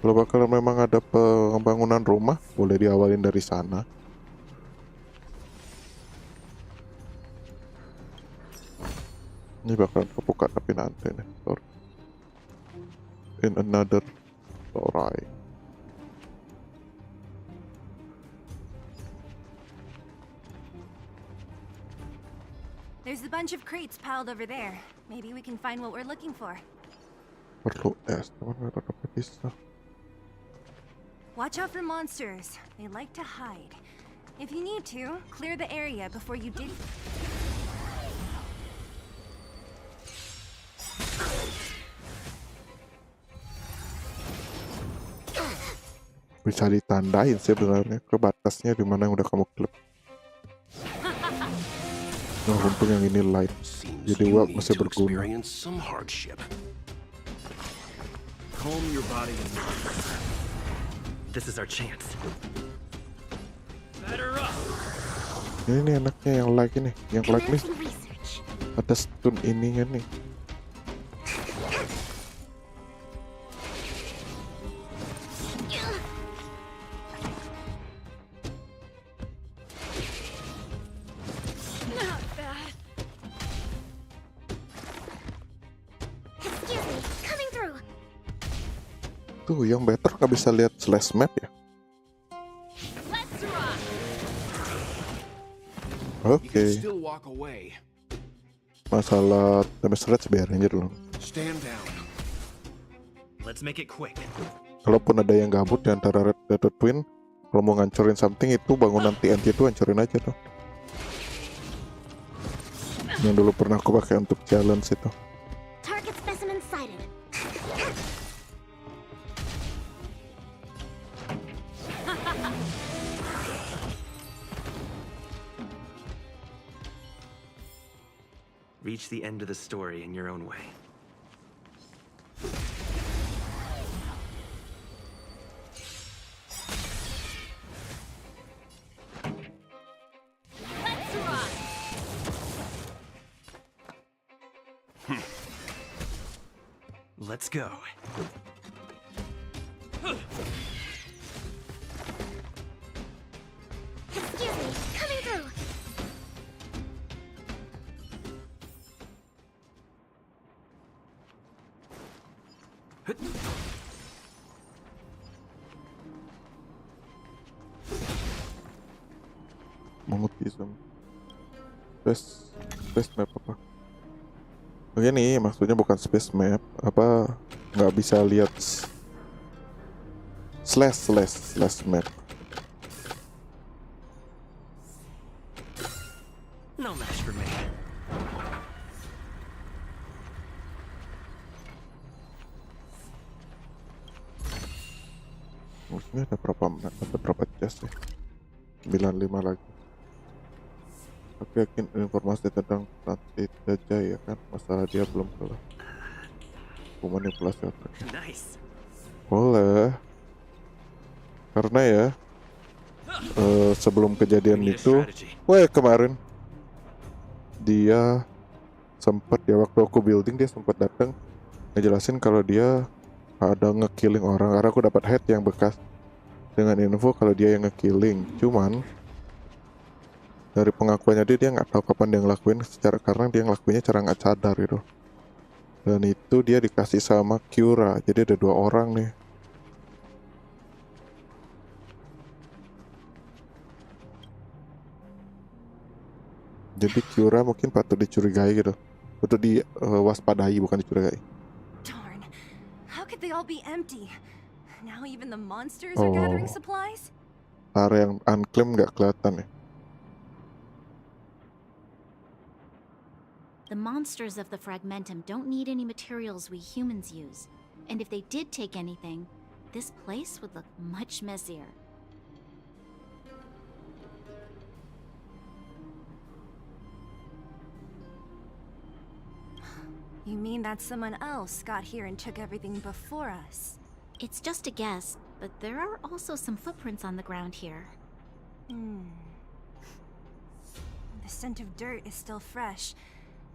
Speaker 1: Kalau bakal memang ada pembangunan rumah, boleh diawalin dari sana. Ini bakalan kebuka tapi nanti nih. Sorry. In another story.
Speaker 6: There's a bunch of crates piled over there. Maybe we can find what we're looking for.
Speaker 1: Perlu es, teman ada bisa.
Speaker 6: Watch out for monsters. They like to hide. If you need to, clear the area before you dig.
Speaker 1: Bisa ditandain sih sebenarnya ke batasnya di mana yang udah kamu klik. Nah, untung yang ini light.
Speaker 8: Seems
Speaker 1: Jadi
Speaker 8: you
Speaker 1: web
Speaker 8: need
Speaker 1: masih
Speaker 8: to
Speaker 1: berguna.
Speaker 8: experience some hardship.
Speaker 4: Calm your body and mind. This is our chance. Better up.
Speaker 1: Ini nih enaknya yang like ini, yang like nih
Speaker 2: Commencing research.
Speaker 1: ada stun ininya nih.
Speaker 3: Not bad.
Speaker 2: Excuse me, coming through.
Speaker 1: Tuh yang better nggak bisa lihat slash map ya.
Speaker 3: Let's rock.
Speaker 8: You
Speaker 1: Oke,
Speaker 8: can still walk away.
Speaker 1: masalah damage rate biarin aja dulu.
Speaker 8: Stand down.
Speaker 4: Let's make it quick.
Speaker 1: Kalaupun ada yang gabut di antara Red Dead Twin, kalau mau ngancurin something itu bangunan TNT itu hancurin aja tuh. Yang dulu pernah aku pakai untuk challenge itu.
Speaker 2: Target specimen sighted.
Speaker 4: Reach the end of the story in your own way.
Speaker 3: Let's rock.
Speaker 4: Let's go.
Speaker 2: Excuse me, coming through.
Speaker 1: Mengutism. Space map apa? Begini maksudnya bukan space map, apa nggak bisa lihat slash map.
Speaker 4: No match for me.
Speaker 1: Maksudnya ada berapa chest ya? 95 lagi. Aku yakin informasi tentang Transit Jaya kan, masalah dia belum kelar. Manipulasi otak.
Speaker 4: Nice.
Speaker 1: Boleh. Karena ya sebelum kejadian
Speaker 4: We need a
Speaker 1: itu,
Speaker 4: strategy.
Speaker 1: kemarin dia sempet ya waktu aku building dia sempat datang ngejelasin kalau dia ada ngekilling orang, karena aku dapat head yang bekas dengan info kalau dia yang ngekilling. Cuman dari pengakuannya dia nggak tahu kapan dia ngelakuin secara, karena dia ngelakuinnya cara nggak sadar gitu. Dan itu dia dikasih sama Kyura, jadi ada 2 orang nih. Jadi Kyura mungkin patut dicurigai gitu, patut diwaspadai bukan dicurigai.
Speaker 6: Darn. How could they all be empty? Now even the monsters are gathering
Speaker 1: Oh,
Speaker 6: supplies?
Speaker 1: area yang unclaimed nggak kelihatan ya.
Speaker 2: The monsters of the Fragmentum don't need any materials we humans use. And if they did take anything, this place would look much messier.
Speaker 6: You mean that someone else got here and took everything before us?
Speaker 2: It's just a guess, but there are also some footprints on the ground here.
Speaker 6: The scent of dirt is still fresh.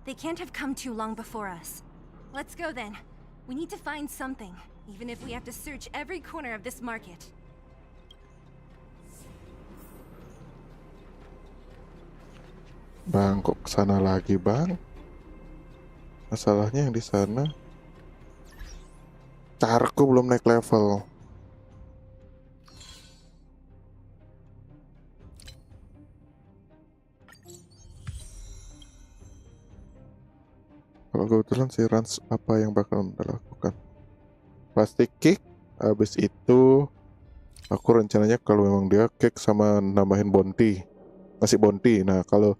Speaker 6: They can't have come too long before us. Let's go then. We need to find something, even if we have to search every corner of this market.
Speaker 1: Bang, kok kesana lagi bang? Masalahnya yang di sana carku belum naik level. Kalau kebetulan si Rans apa yang bakal Anda lakukan? Pasti kick. Habis itu aku rencananya kalau memang dia kick sama nambahin bounty, ngasih bounty. Nah kalau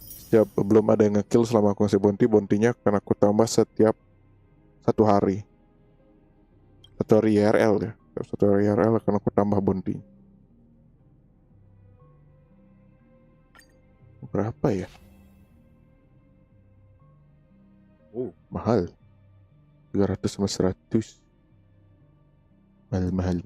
Speaker 1: setiap belum ada yang ngekill selama aku ngasih bounty, bountynya akan aku tambah setiap 1 hari. 1 hari IRL ya. Setiap 1 hari IRL akan aku tambah bounty. Berapa ya? Oh, mahal. 300 sama 100. Mahal.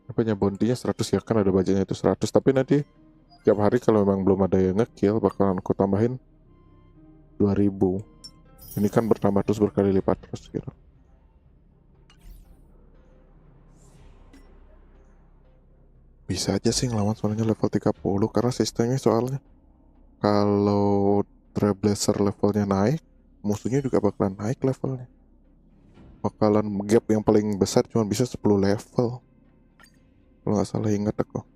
Speaker 1: Apanya bounty-nya 100 ya, kan ada budgetnya itu 100. Tapi nanti tiap hari kalau memang belum ada yang ngekill bakalan aku tambahin 2000. Ini kan bertambah terus berkali lipat terus gitu. Bisa aja sih ngelawan soalnya level 30, karena sistemnya soalnya kalau Trailblazer levelnya naik, musuhnya juga bakalan naik levelnya. Bakalan gap yang paling besar cuma bisa 10 level. Kalau nggak salah ingat aku.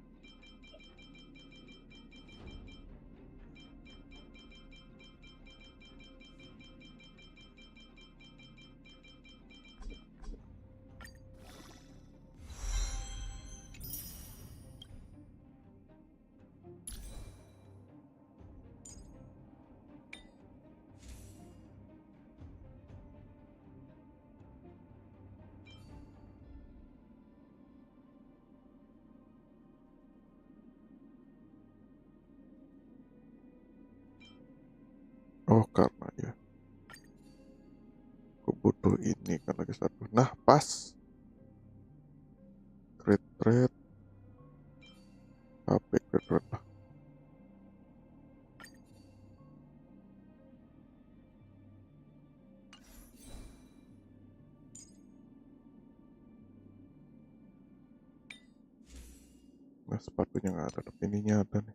Speaker 1: Oh karena ya, aku butuh ini kan lagi satu. Nah pas. Trade. HP trade lah. Nah sepatunya nggak ada, tapi ininya ada nih.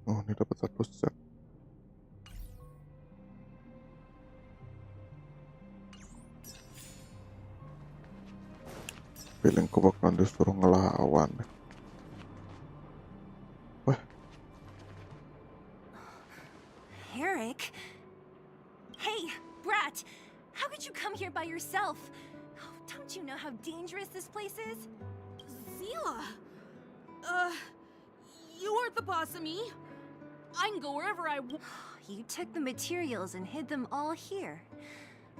Speaker 1: Oh, ini dapat 1 set. Feelingku bakalan disuruh ngelawan. Wah,
Speaker 6: Eric? Hey, brat! How could you come here by yourself? Oh, don't you know how dangerous this place is?
Speaker 9: Zila! You aren't the boss of me. I can go wherever I want.
Speaker 6: You took the materials and hid them all here.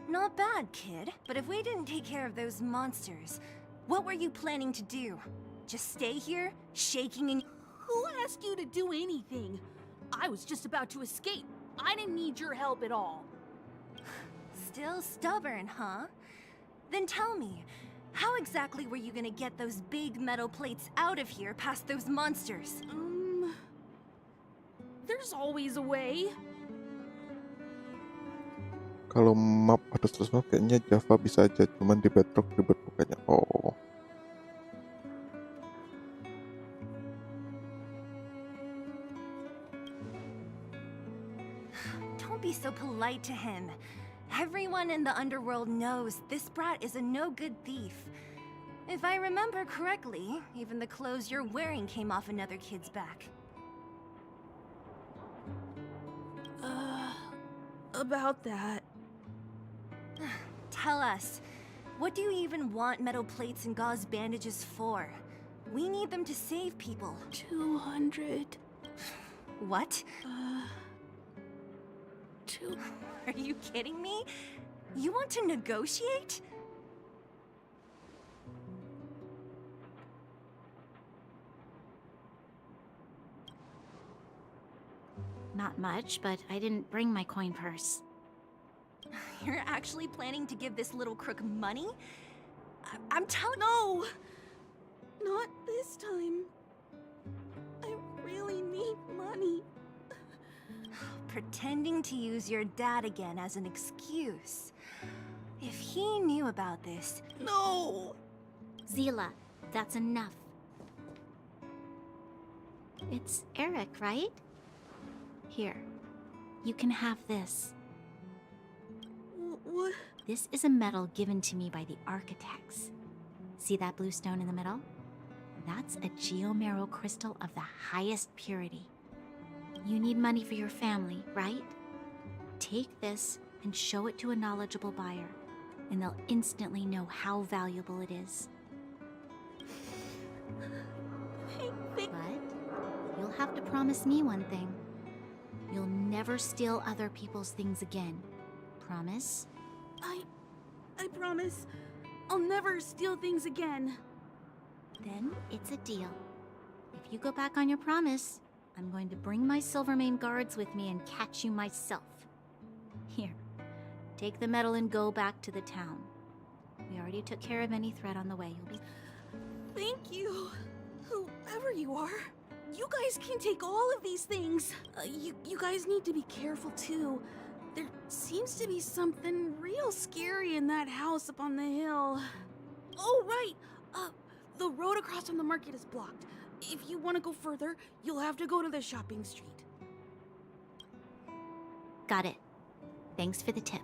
Speaker 6: Not bad, kid. But if we didn't take care of those monsters, what were you planning to do? Just stay here, shaking in...
Speaker 9: Who asked you to do anything? I was just about to escape. I didn't need your help at all.
Speaker 6: Still stubborn, huh? Then tell me, how exactly were you gonna get those big metal plates out of here past those monsters?
Speaker 9: There's always a way.
Speaker 1: kalau map harus terus map kayaknya Java bisa aja, cuman di Bedrock ribet bukanya. Oh,
Speaker 6: Don't be so polite to him. Everyone in the underworld knows this brat is a no-good thief. If I remember correctly, even the clothes you're wearing came off another kid's back.
Speaker 9: About that.
Speaker 6: Tell us, what do you even want metal plates and gauze bandages for? We need them to save people.
Speaker 9: 200.
Speaker 6: What?
Speaker 9: 2.
Speaker 6: Are you kidding me? You want to negotiate?
Speaker 7: Not much, but I didn't bring my coin purse.
Speaker 6: You're actually planning to give this little crook money? I'm telling...
Speaker 9: No! Not this time. I really need money.
Speaker 6: Pretending to use your dad again as an excuse. If he knew about this...
Speaker 9: No!
Speaker 7: Zila, that's enough. It's Eric, right? Here, you can have this.
Speaker 9: What?
Speaker 7: This is a medal given to me by the architects. See that blue stone in the middle? That's a geomerald crystal of the highest purity. You need money for your family, right? Take this and show it to a knowledgeable buyer, and they'll instantly know how valuable it is. But you'll have to promise me one thing. You'll never steal other people's things again. Promise?
Speaker 9: I promise. I'll never steal things again.
Speaker 7: Then it's a deal. If you go back on your promise, I'm going to bring my Silvermane guards with me and catch you myself. Here, take the medal and go back to the town. We already took care of any threat on the way. You'll be...
Speaker 9: Thank you. Whoever you are. You guys can take all of these things. You guys need to be careful too. There seems to be something real scary in that house up on the hill. Oh, right. The road across from the market is blocked. If you want to go further, you'll have to go to the shopping street.
Speaker 7: Got it. Thanks for the tip.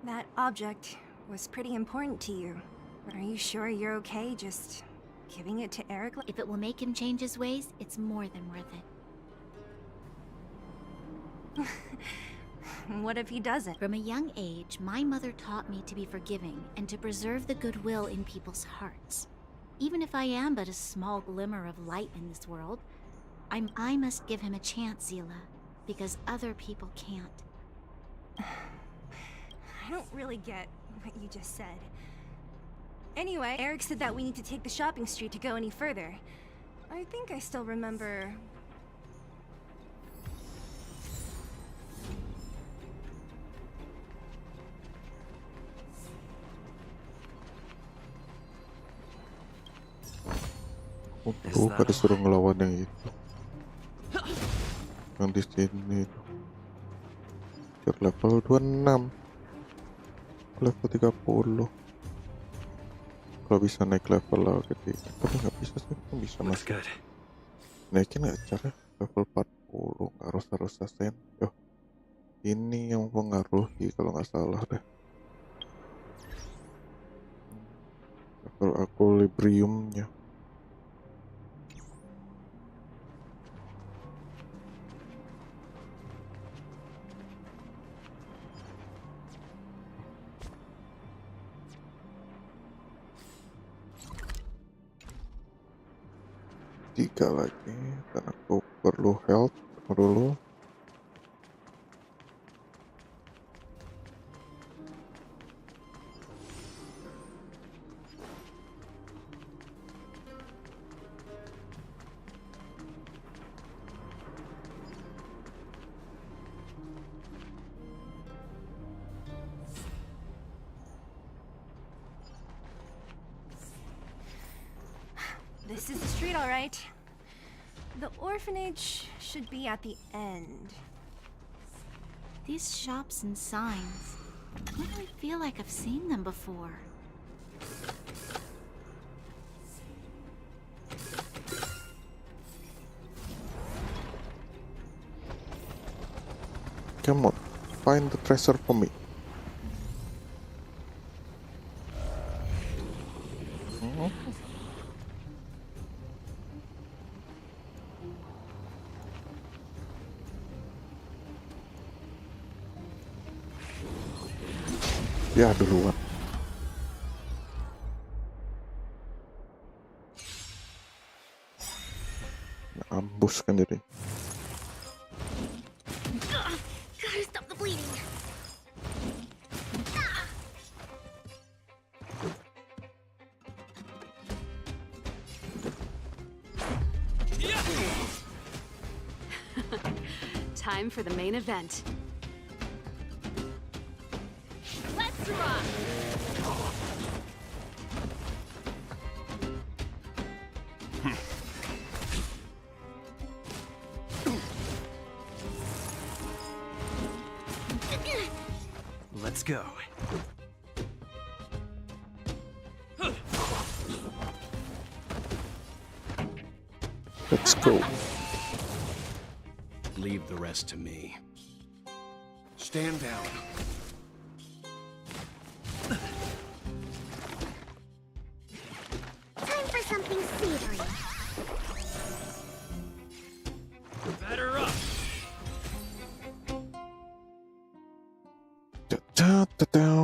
Speaker 6: That object was pretty important to you. Are you sure you're okay just giving it to Eric?
Speaker 7: If it will make him change his ways, it's more than worth it.
Speaker 6: What if he doesn't?
Speaker 7: From a young age, my mother taught me to be forgiving and to preserve the goodwill in people's hearts. Even if I am but a small glimmer of light in this world, I must give him a chance, Zila, because other people can't.
Speaker 6: I don't really get what you just said. Anyway, Eric said that we need to take the shopping street to go any further. I think I still remember...
Speaker 1: Untuk pada suruh ngelawan yang itu, yang di sini tuh. Level 26, level 30. kalau bisa naik level lah gitu. Tapi nggak bisa sih, kan bisa
Speaker 4: Looks
Speaker 1: masuk.
Speaker 4: good.
Speaker 1: Naikin nggak cara level 40, nggak harus sustain. Oh, ini yang mempengaruhi kalau nggak salah deh. Level equilibriumnya. Tiga lagi, dan aku perlu health dulu.
Speaker 6: This is the street, all right. The orphanage should be at the end.
Speaker 2: These shops and signs. Why do I feel like I've seen them before?
Speaker 1: Come on, find the treasure for me. Ya duluan. Ambus kan jadi.
Speaker 2: Gotta stop the bleeding.
Speaker 3: Time for the main event.
Speaker 2: Let's rock!
Speaker 4: Let's go.
Speaker 1: Let's go.
Speaker 8: Leave the rest to me. Stand down.
Speaker 2: Time for something savory.
Speaker 4: Batter up.
Speaker 1: Da-da-da-da.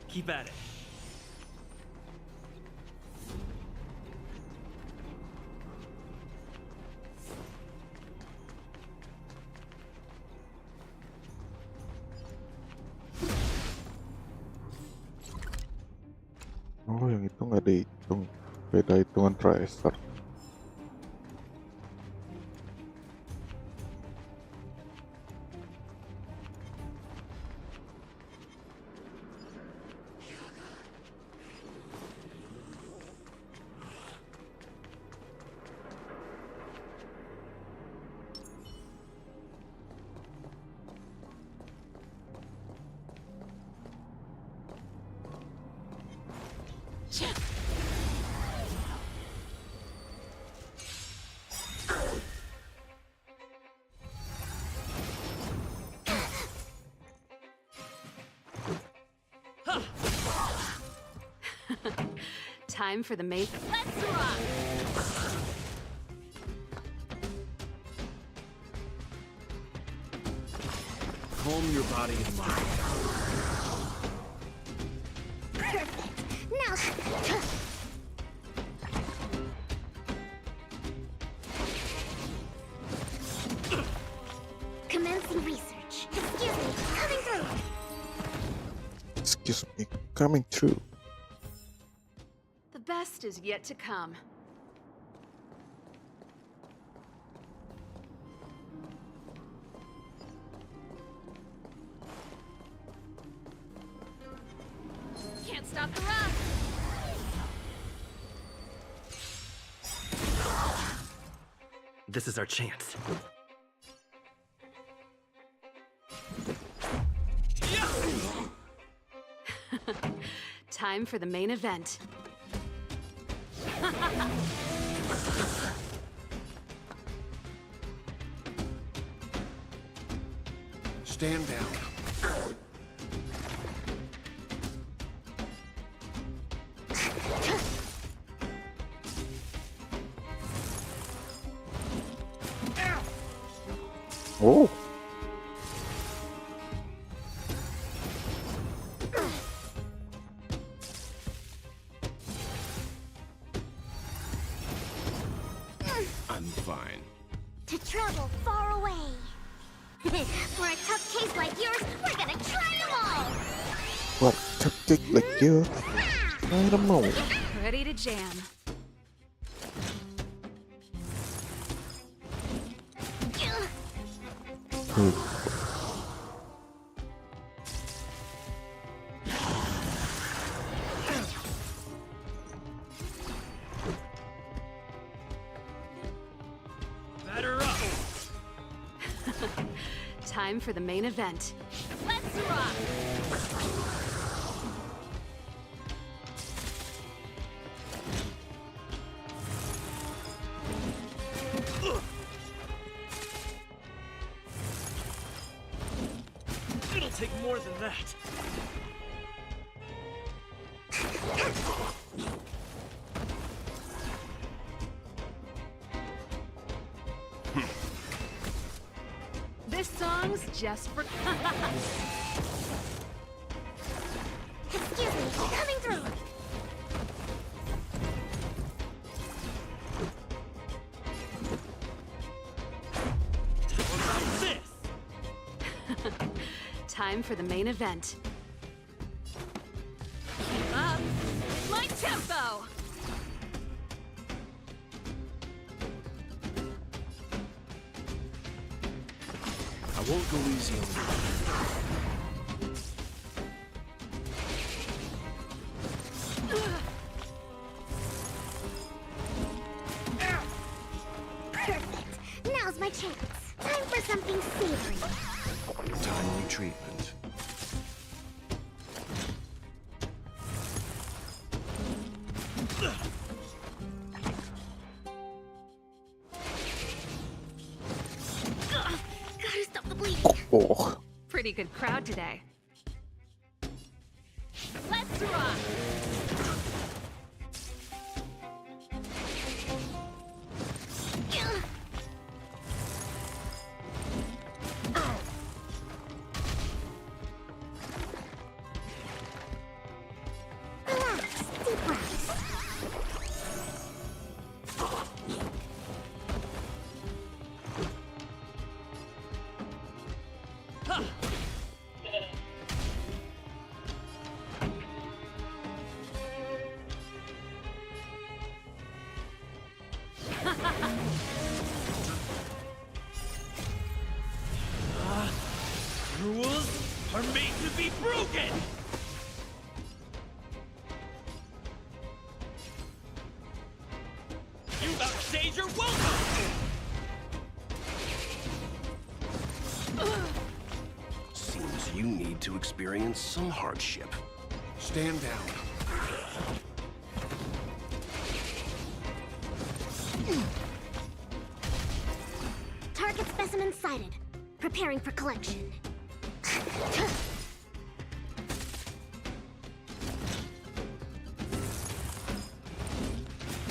Speaker 4: Keep at it.
Speaker 1: Oh, yang itu nggak dihitung. Beda hitungan tracer.
Speaker 3: Time for the main.
Speaker 2: Let's rock!
Speaker 8: Calm your body and mind.
Speaker 2: Perfect. Now.
Speaker 1: coming true.
Speaker 3: The best is yet to come. Can't stop the rush!
Speaker 4: This is our chance.
Speaker 3: Time for the main event.
Speaker 8: Stand down.
Speaker 1: Oh.
Speaker 8: I'm fine.
Speaker 2: To travel far away. For a tough case like yours, we're gonna try them all.
Speaker 1: What tactic like you? I don't know.
Speaker 3: Ready to jam.
Speaker 5: Batter up!
Speaker 3: Time for the main event.
Speaker 2: Let's rock.
Speaker 5: It'll take more than that.
Speaker 3: This song's just for...
Speaker 2: Excuse me, coming through.
Speaker 5: How about this?
Speaker 3: Time for the main event. Keep up. My tempo!
Speaker 8: I won't go easy on you.
Speaker 2: Perfect. Now's my chance. Time for something savory.
Speaker 8: Timely treatment.
Speaker 2: Gotta stop the bleeding.
Speaker 1: Oh.
Speaker 3: Pretty good crowd today.
Speaker 2: Let's rock. Relax. Deep breaths.
Speaker 5: Rules are made to be broken! You outstayed your welcome!
Speaker 8: Seems you need to experience some hardship. Stand down.
Speaker 2: Target specimen sighted. Preparing for collection.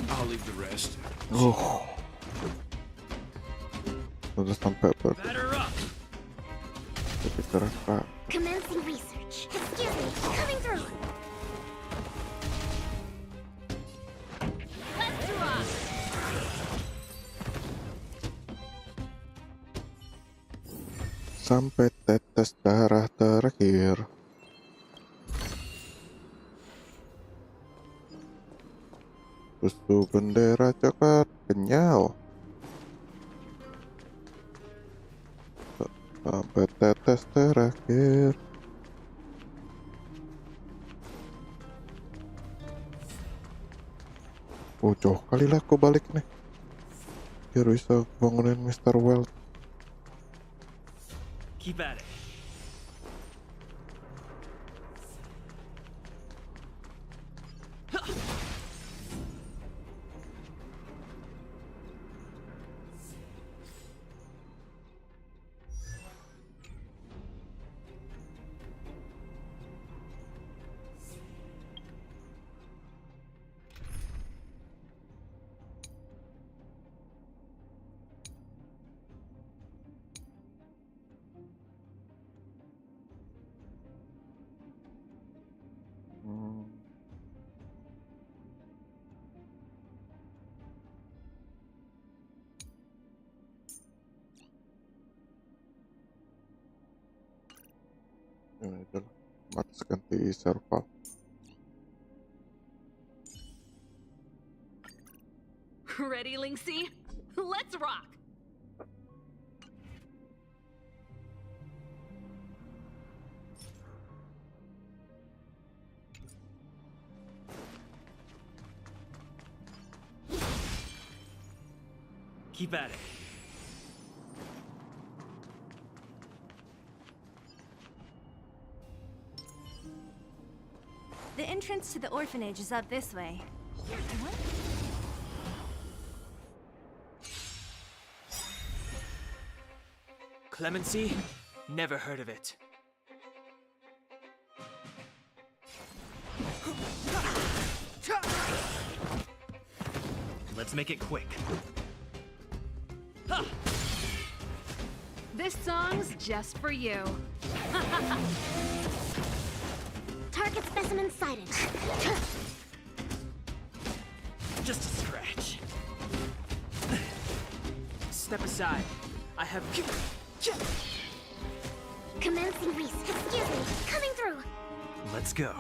Speaker 8: I'll leave the rest.
Speaker 1: Oh. Udah sampai
Speaker 5: Batter up!
Speaker 1: tapi keras pak.
Speaker 2: Commencing research. Excuse me, coming through. Let's rock.
Speaker 1: Sampai tetes darah terakhir. Susu bendera coklat kenyal. Sampai tetes terakhir. Oh, jauh kali lah aku balik nih. Biar bisa bangunin Mr. Weld.
Speaker 5: Keep at it.
Speaker 1: Ini adalah otomatis ganti serval.
Speaker 3: Ready, Linksy? Let's rock!
Speaker 5: Keep at it.
Speaker 6: The entrance to the orphanage is up this way. What?
Speaker 5: Clemency? Never heard of it.
Speaker 4: Let's make it quick.
Speaker 3: This song's just for you.
Speaker 2: Target specimen sighted.
Speaker 5: Just a scratch. Step aside. I have...
Speaker 2: Commencing Reese. Excuse me. Coming through.
Speaker 4: Let's go.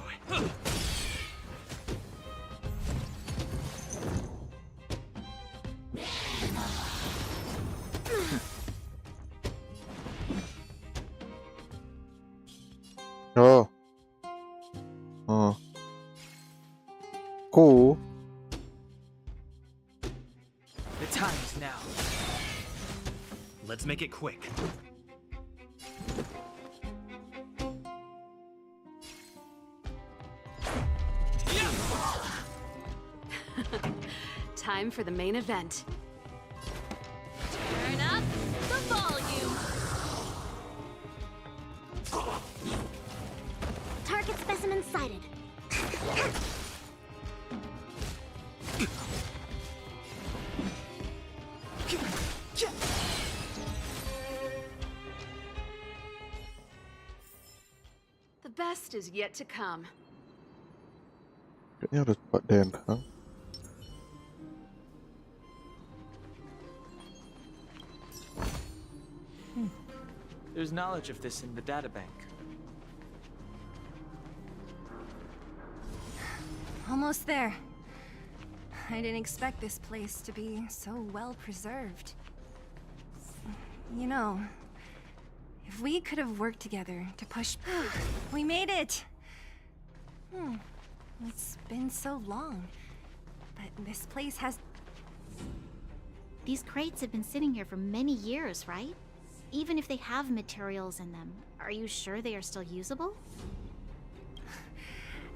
Speaker 1: Oh. Oh. Cool.
Speaker 5: The time is now.
Speaker 4: Let's make it quick.
Speaker 3: Time for the main event. Turn up the volume.
Speaker 2: Target specimen sighted.
Speaker 3: The best is yet to come.
Speaker 1: Kayaknya harus Pak Denhang.
Speaker 5: There's knowledge of this in the databank.
Speaker 6: Almost there. I didn't expect this place to be so well preserved. You know, if we could have worked together to push... We made it! It's been so long. But this place has...
Speaker 2: These crates have been sitting here for many years, right? Even if they have materials in them, are you sure they are still usable?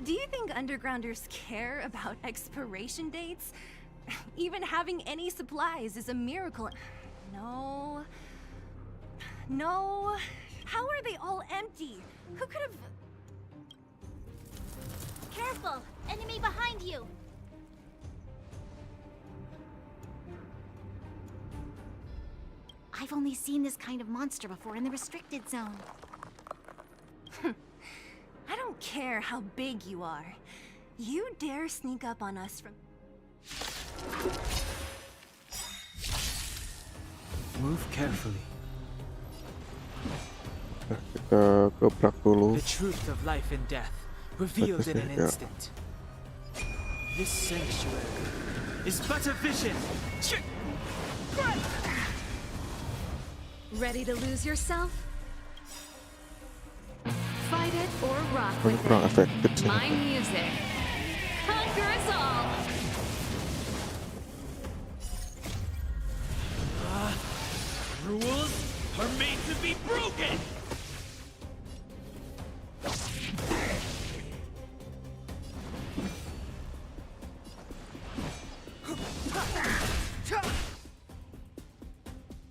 Speaker 6: Do you think undergrounders care about expiration dates? Even having any supplies is a miracle. No. No. How are they all empty? Who could have...
Speaker 2: Careful! Enemy behind you! I've only seen this kind of monster before in the restricted zone.
Speaker 6: I don't care how big you are. You dare sneak up on us from...
Speaker 5: Move carefully.
Speaker 1: Kita gebrak dulu.
Speaker 5: The truth of life and death revealed in an
Speaker 1: Yeah.
Speaker 5: instant. This sanctuary is but a vision.
Speaker 3: Ready to lose yourself? Fight it or rock
Speaker 1: Ini
Speaker 3: with
Speaker 1: kurang
Speaker 3: it.
Speaker 1: efektif sih.
Speaker 3: My music conquers all.
Speaker 5: Rules are made to be broken.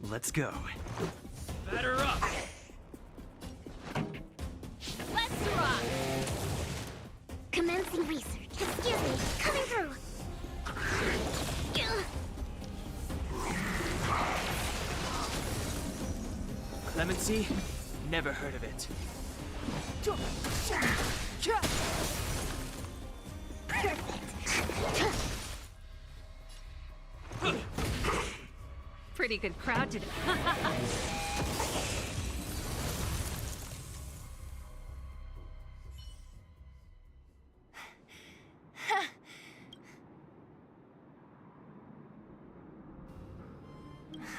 Speaker 4: Let's go.
Speaker 5: Batter up.
Speaker 2: Let's rock! Commencing research. Excuse me, coming through.
Speaker 5: Clemency? Never heard of it.
Speaker 3: Pretty good crowd today.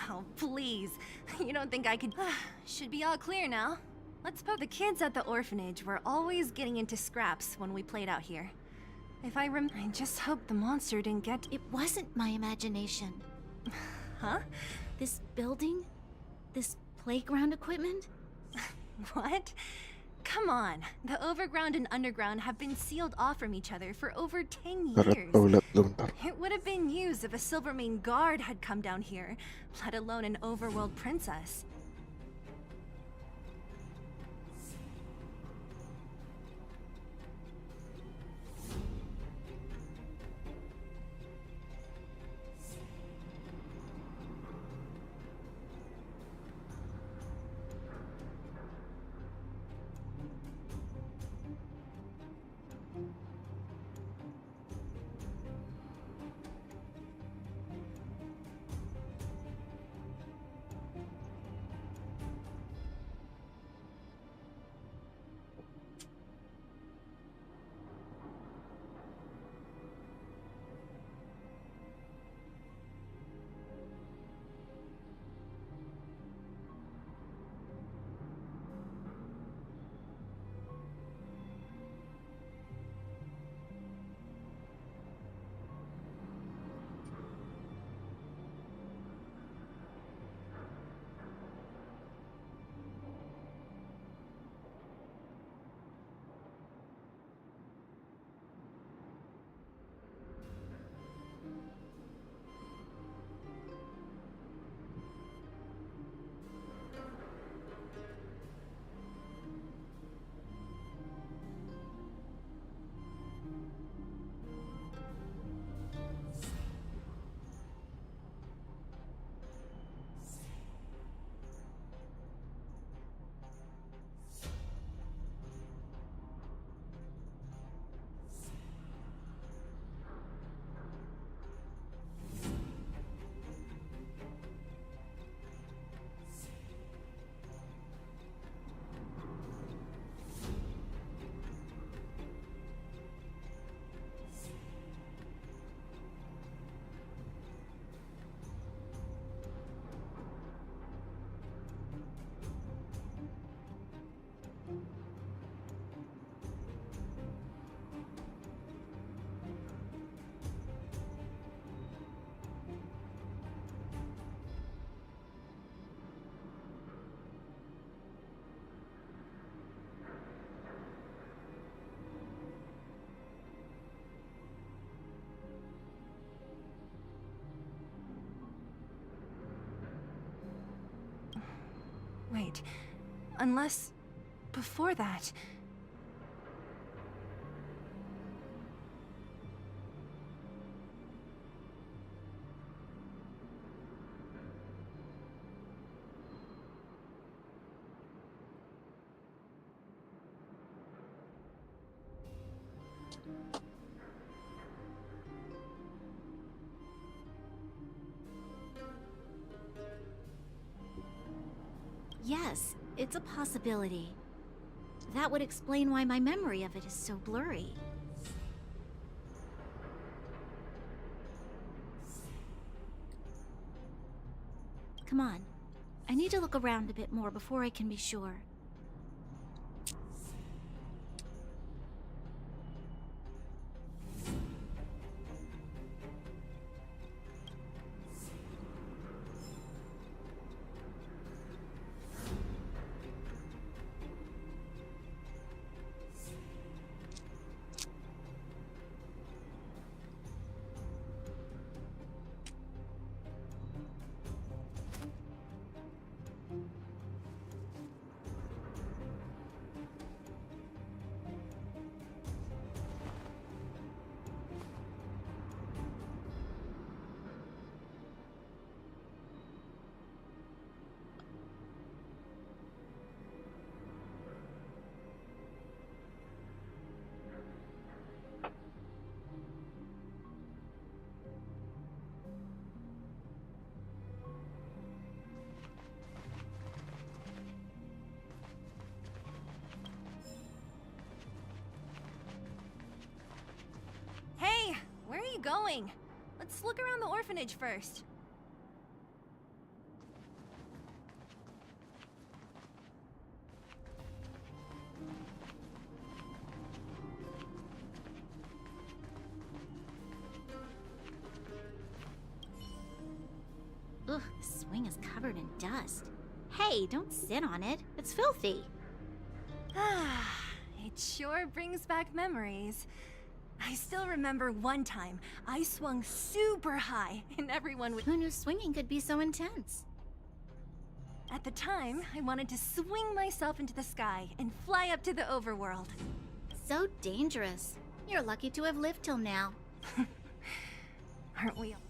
Speaker 6: Oh, please. You don't think I could... Should be all clear now. Let's poke the kids at the orphanage were always getting into scraps when we played out here. If I just hope the monster didn't get...
Speaker 2: It wasn't my imagination.
Speaker 6: Huh?
Speaker 2: This building? This playground equipment?
Speaker 6: What? Come on. The overground and underground have been sealed off from each other for over 10
Speaker 1: Taruh
Speaker 6: years.
Speaker 1: toilet dulu bentar.
Speaker 6: It would have been used if a Silvermane guard had come down here, let alone an overworld princess. Wait, unless... before that...
Speaker 2: Yes, it's a possibility. That would explain why my memory of it is so blurry. Come on. I need to look around a bit more before I can be sure.
Speaker 6: Hey, where are you going? Let's look around the orphanage first.
Speaker 2: Ugh, the swing is covered in dust. Hey, don't sit on it. It's filthy.
Speaker 6: Ah, it sure brings back memories. I still remember one time I swung super high and everyone would.
Speaker 2: Who knew swinging could be so intense?
Speaker 6: At the time, I wanted to swing myself into the sky and fly up to the overworld.
Speaker 2: So dangerous. You're lucky to have lived till now.
Speaker 6: Aren't we all?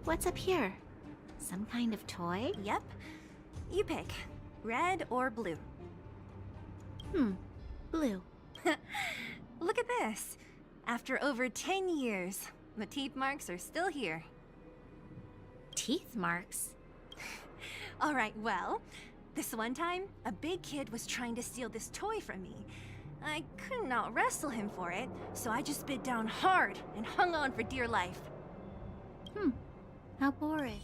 Speaker 2: What's up here? Some kind of toy?
Speaker 6: Yep. You pick. Red or blue.
Speaker 2: Blue.
Speaker 6: Look at this. After over 10 years, the teeth marks are still here.
Speaker 2: Teeth marks?
Speaker 6: Alright, well, this one time, a big kid was trying to steal this toy from me. I couldn't out-wrestle him for it, so I just bit down hard and hung on for dear life.
Speaker 2: How boring.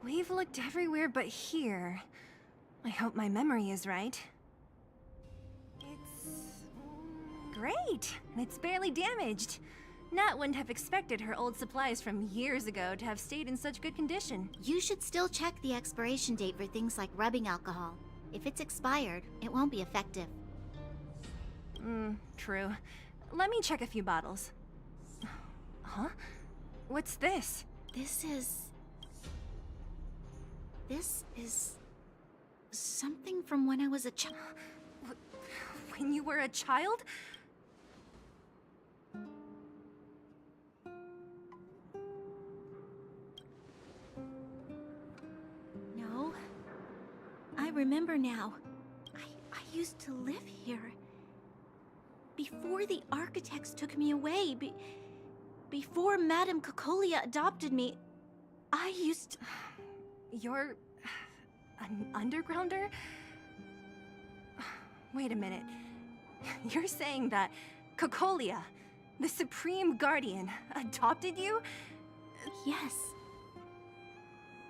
Speaker 6: We've looked everywhere but here. I hope my memory is right. It's great, and it's barely damaged. Nat wouldn't have expected her old supplies from years ago to have stayed in such good condition.
Speaker 2: You should still check the expiration date for things like rubbing alcohol. If it's expired, it won't be effective.
Speaker 6: True. Let me check a few bottles. Huh? What's this?
Speaker 2: This is something from when I was a child.
Speaker 6: When you were a child?
Speaker 2: No. I remember now. I used to live here. Before the architects took me away, before Madame Cocolia adopted me, I used to...
Speaker 6: You're... an undergrounder? Wait a minute. You're saying that Cocolia, the Supreme Guardian, adopted you?
Speaker 2: Yes.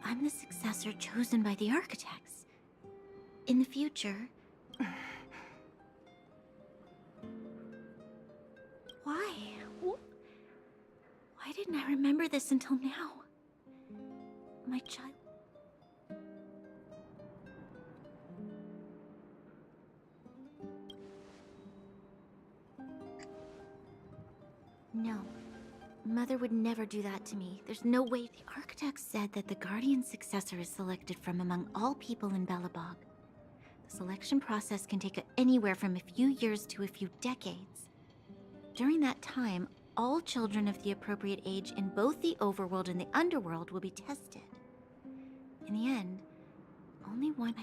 Speaker 2: I'm the successor chosen by the architects. In the future... Why? Why didn't I remember this until now? My child... No. Mother would never do that to me. There's no way. The architects said that the Guardian successor is selected from among all people in Belobog. The selection process can take anywhere from a few years to a few decades. During that time, all children of the appropriate age in both the overworld and the underworld will be tested. In the end, only one...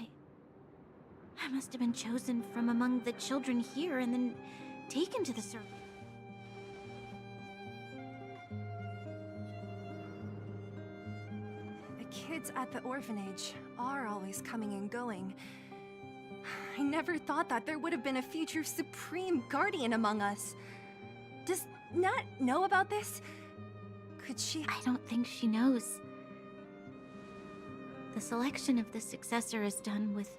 Speaker 2: I must have been chosen from among the children here and then taken to the circle.
Speaker 6: The kids at the orphanage are always coming and going. I never thought that there would have been a future supreme guardian among us. Does Nat know about this? Could she—
Speaker 2: I don't think she knows. The selection of the successor is done with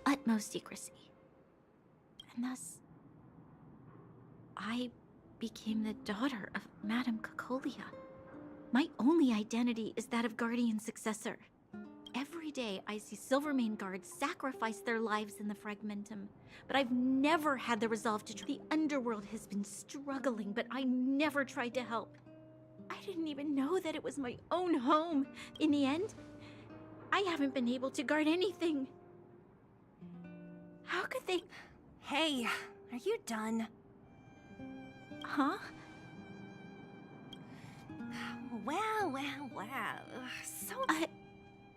Speaker 2: utmost secrecy. And thus, I became the daughter of Madame Cocolia. My only identity is that of guardian successor. Every day I see Silvermane guards sacrifice their lives in the Fragmentum, but I've never had the resolve to The underworld has been struggling, but I never tried to help. I didn't even know that it was my own home. In the end, I haven't been able to guard anything. How could they—
Speaker 6: Hey, are you done?
Speaker 2: Huh?
Speaker 6: Wow. So—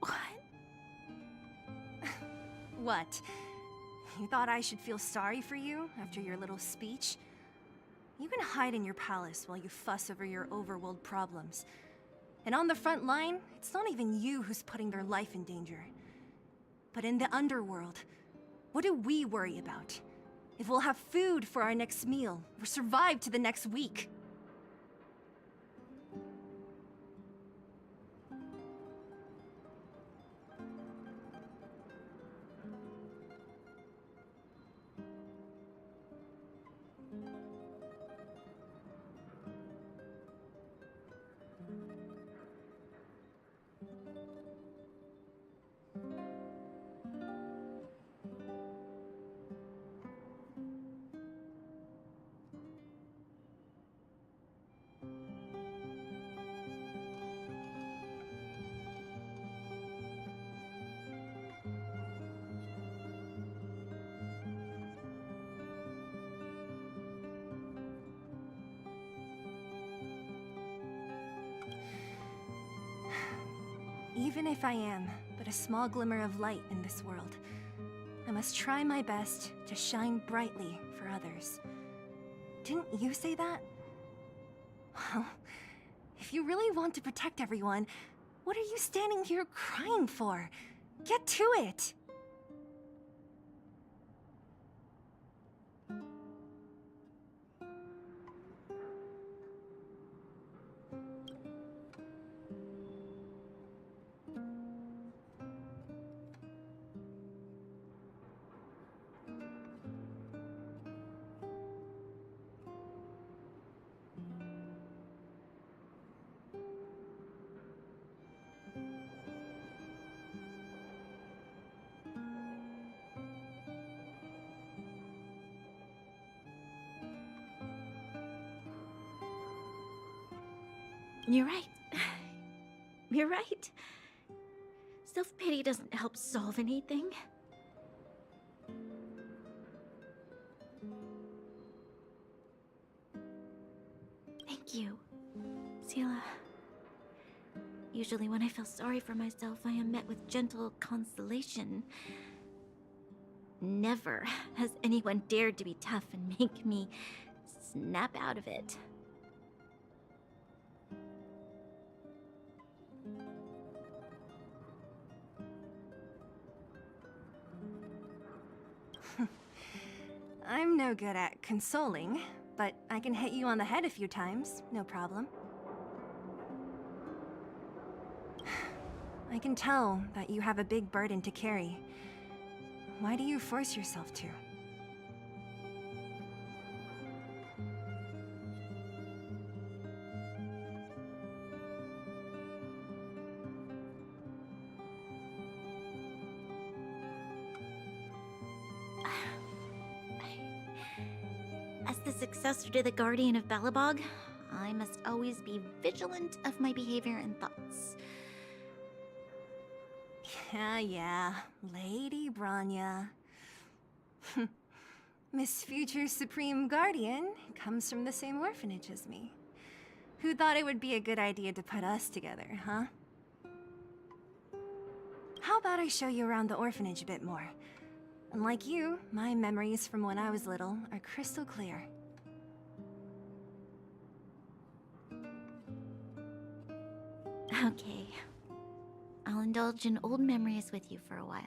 Speaker 2: What?
Speaker 6: What? You thought I should feel sorry for you after your little speech? You can hide in your palace while you fuss over your overworld problems. And on the front line, it's not even you who's putting their life in danger. But in the underworld, what do we worry about? If we'll have food for our next meal, or survive to the next week. Even if I am but a small glimmer of light in this world, I must try my best to shine brightly for others. Didn't you say that? Well, if you really want to protect everyone, what are you standing here crying for? Get to it!
Speaker 2: You're right. You're right. Self-pity doesn't help solve anything. Thank you, Zila. Usually when I feel sorry for myself, I am met with gentle consolation. Never has anyone dared to be tough and make me snap out of it.
Speaker 6: I'm no good at consoling, but I can hit you on the head a few times, no problem. I can tell that you have a big burden to carry. Why do you force yourself to?
Speaker 2: As the successor to the Guardian of Belobog, I must always be vigilant of my behavior and thoughts.
Speaker 6: Yeah, Lady Branya. Miss Future Supreme Guardian comes from the same orphanage as me. Who thought it would be a good idea to put us together, huh? How about I show you around the orphanage a bit more? Unlike you, my memories from when I was little are crystal clear.
Speaker 2: Okay. I'll indulge in old memories with you for a while.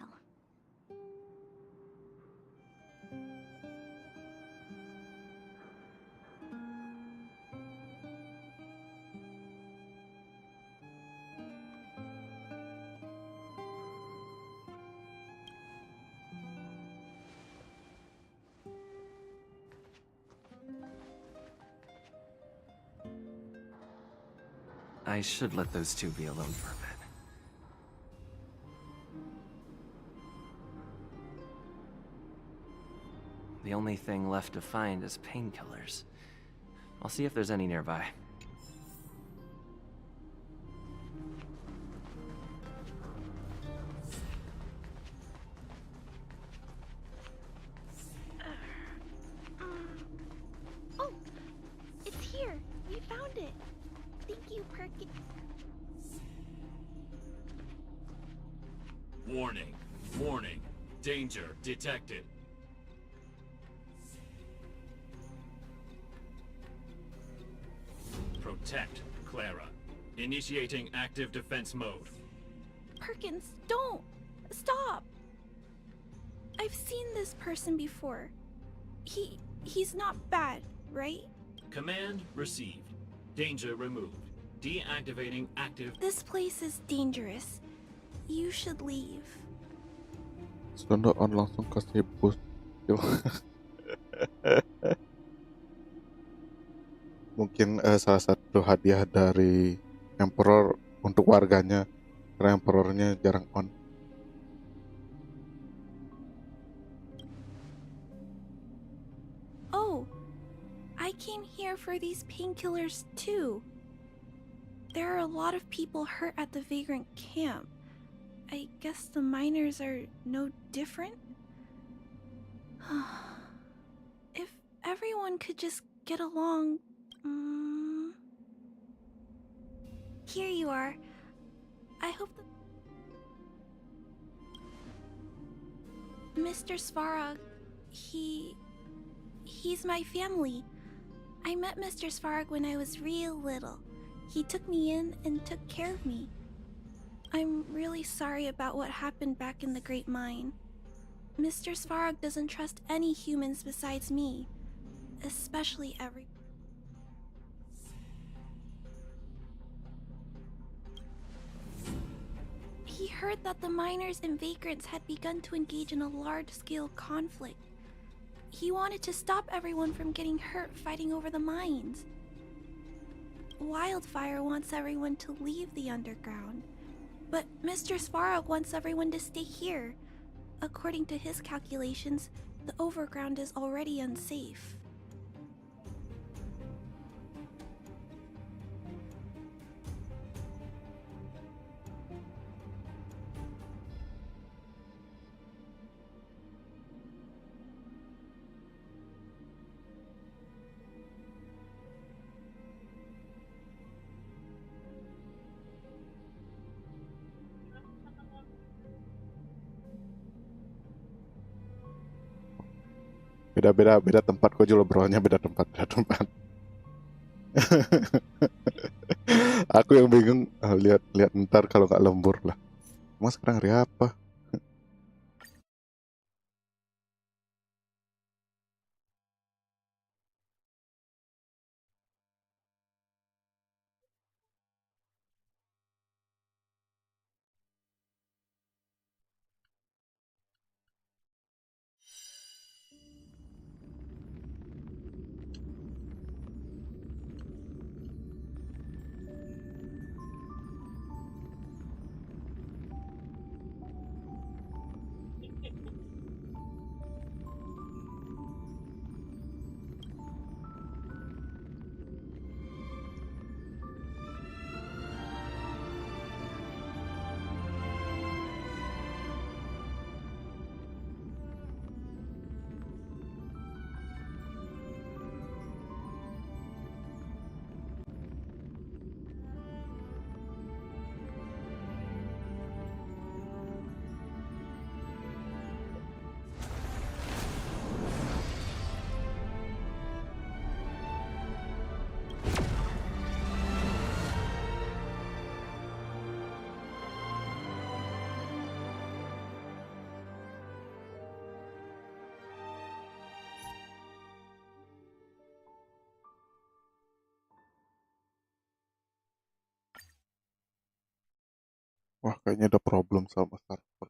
Speaker 4: I should let those two be alone for a bit. The only thing left to find is painkillers. I'll see if there's any nearby.
Speaker 9: Oh, it's here. We found it. Thank you, Perkin.
Speaker 10: Warning. Warning. Danger detected. Protect Clara. Initiating active defense mode.
Speaker 9: Perkins, don't! Stop! I've seen this person before. He's not bad, right?
Speaker 10: Command received. Danger removed. Deactivating active.
Speaker 9: This place is dangerous. You should leave.
Speaker 1: Sudah on langsung kasih boost skill. Mungkin salah satu hadiah dari Emperor untuk warganya, karena Emperornya jarang on.
Speaker 9: Oh, I came here for these painkillers too. There are a lot of people hurt at the vagrant camp. I guess the miners are no different? If everyone could just get along... Here you are. I hope that... Mr. Svarog, he's my family. I met Mr. Svarog when I was real little. He took me in and took care of me. I'm really sorry about what happened back in the Great Mine. Mr. Svarog doesn't trust any humans besides me, especially every... He heard that the miners and vagrants had begun to engage in a large-scale conflict. He wanted to stop everyone from getting hurt fighting over the mines. Wildfire wants everyone to leave the underground, but Mr. Svarog wants everyone to stay here. According to his calculations, the overground is already unsafe.
Speaker 1: Beda tempat kok, Jul, obrolannya beda tempat. Aku yang bingung, lihat ntar kalau nggak lembur lah. Emang sekarang hari apa? Wah, kayaknya ada problem sama server.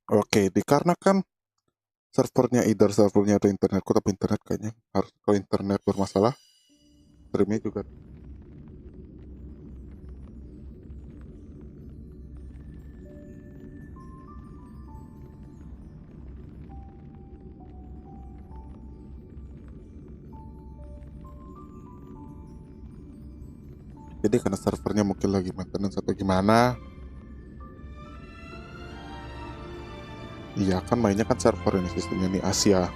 Speaker 1: Oke, dikarenakan servernya ada internetku, tapi internet kayaknya harus, kalau internet bermasalah, streamnya juga. Jadi karena servernya mungkin lagi maintenance atau gimana. Iya kan mainnya kan server ini, sistemnya nih Asia.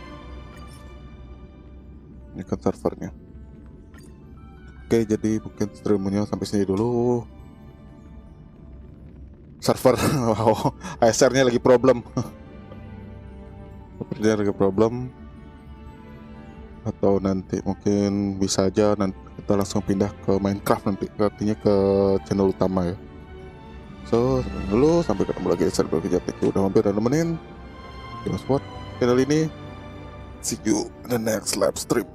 Speaker 1: Ini kan servernya. Oke, jadi mungkin streamnya sampai sini dulu. Server, wow, ASR-nya lagi problem. Servernya lagi problem. Atau nanti mungkin bisa aja nanti kita langsung pindah ke Minecraft nanti, artinya ke channel utama ya. So, dulu sampai ketemu lagi di server kerja. Thank you udah mampir dan nemenin Juga Support channel ini. See you in the next live stream.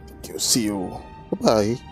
Speaker 1: Thank you, see you. Bye-bye.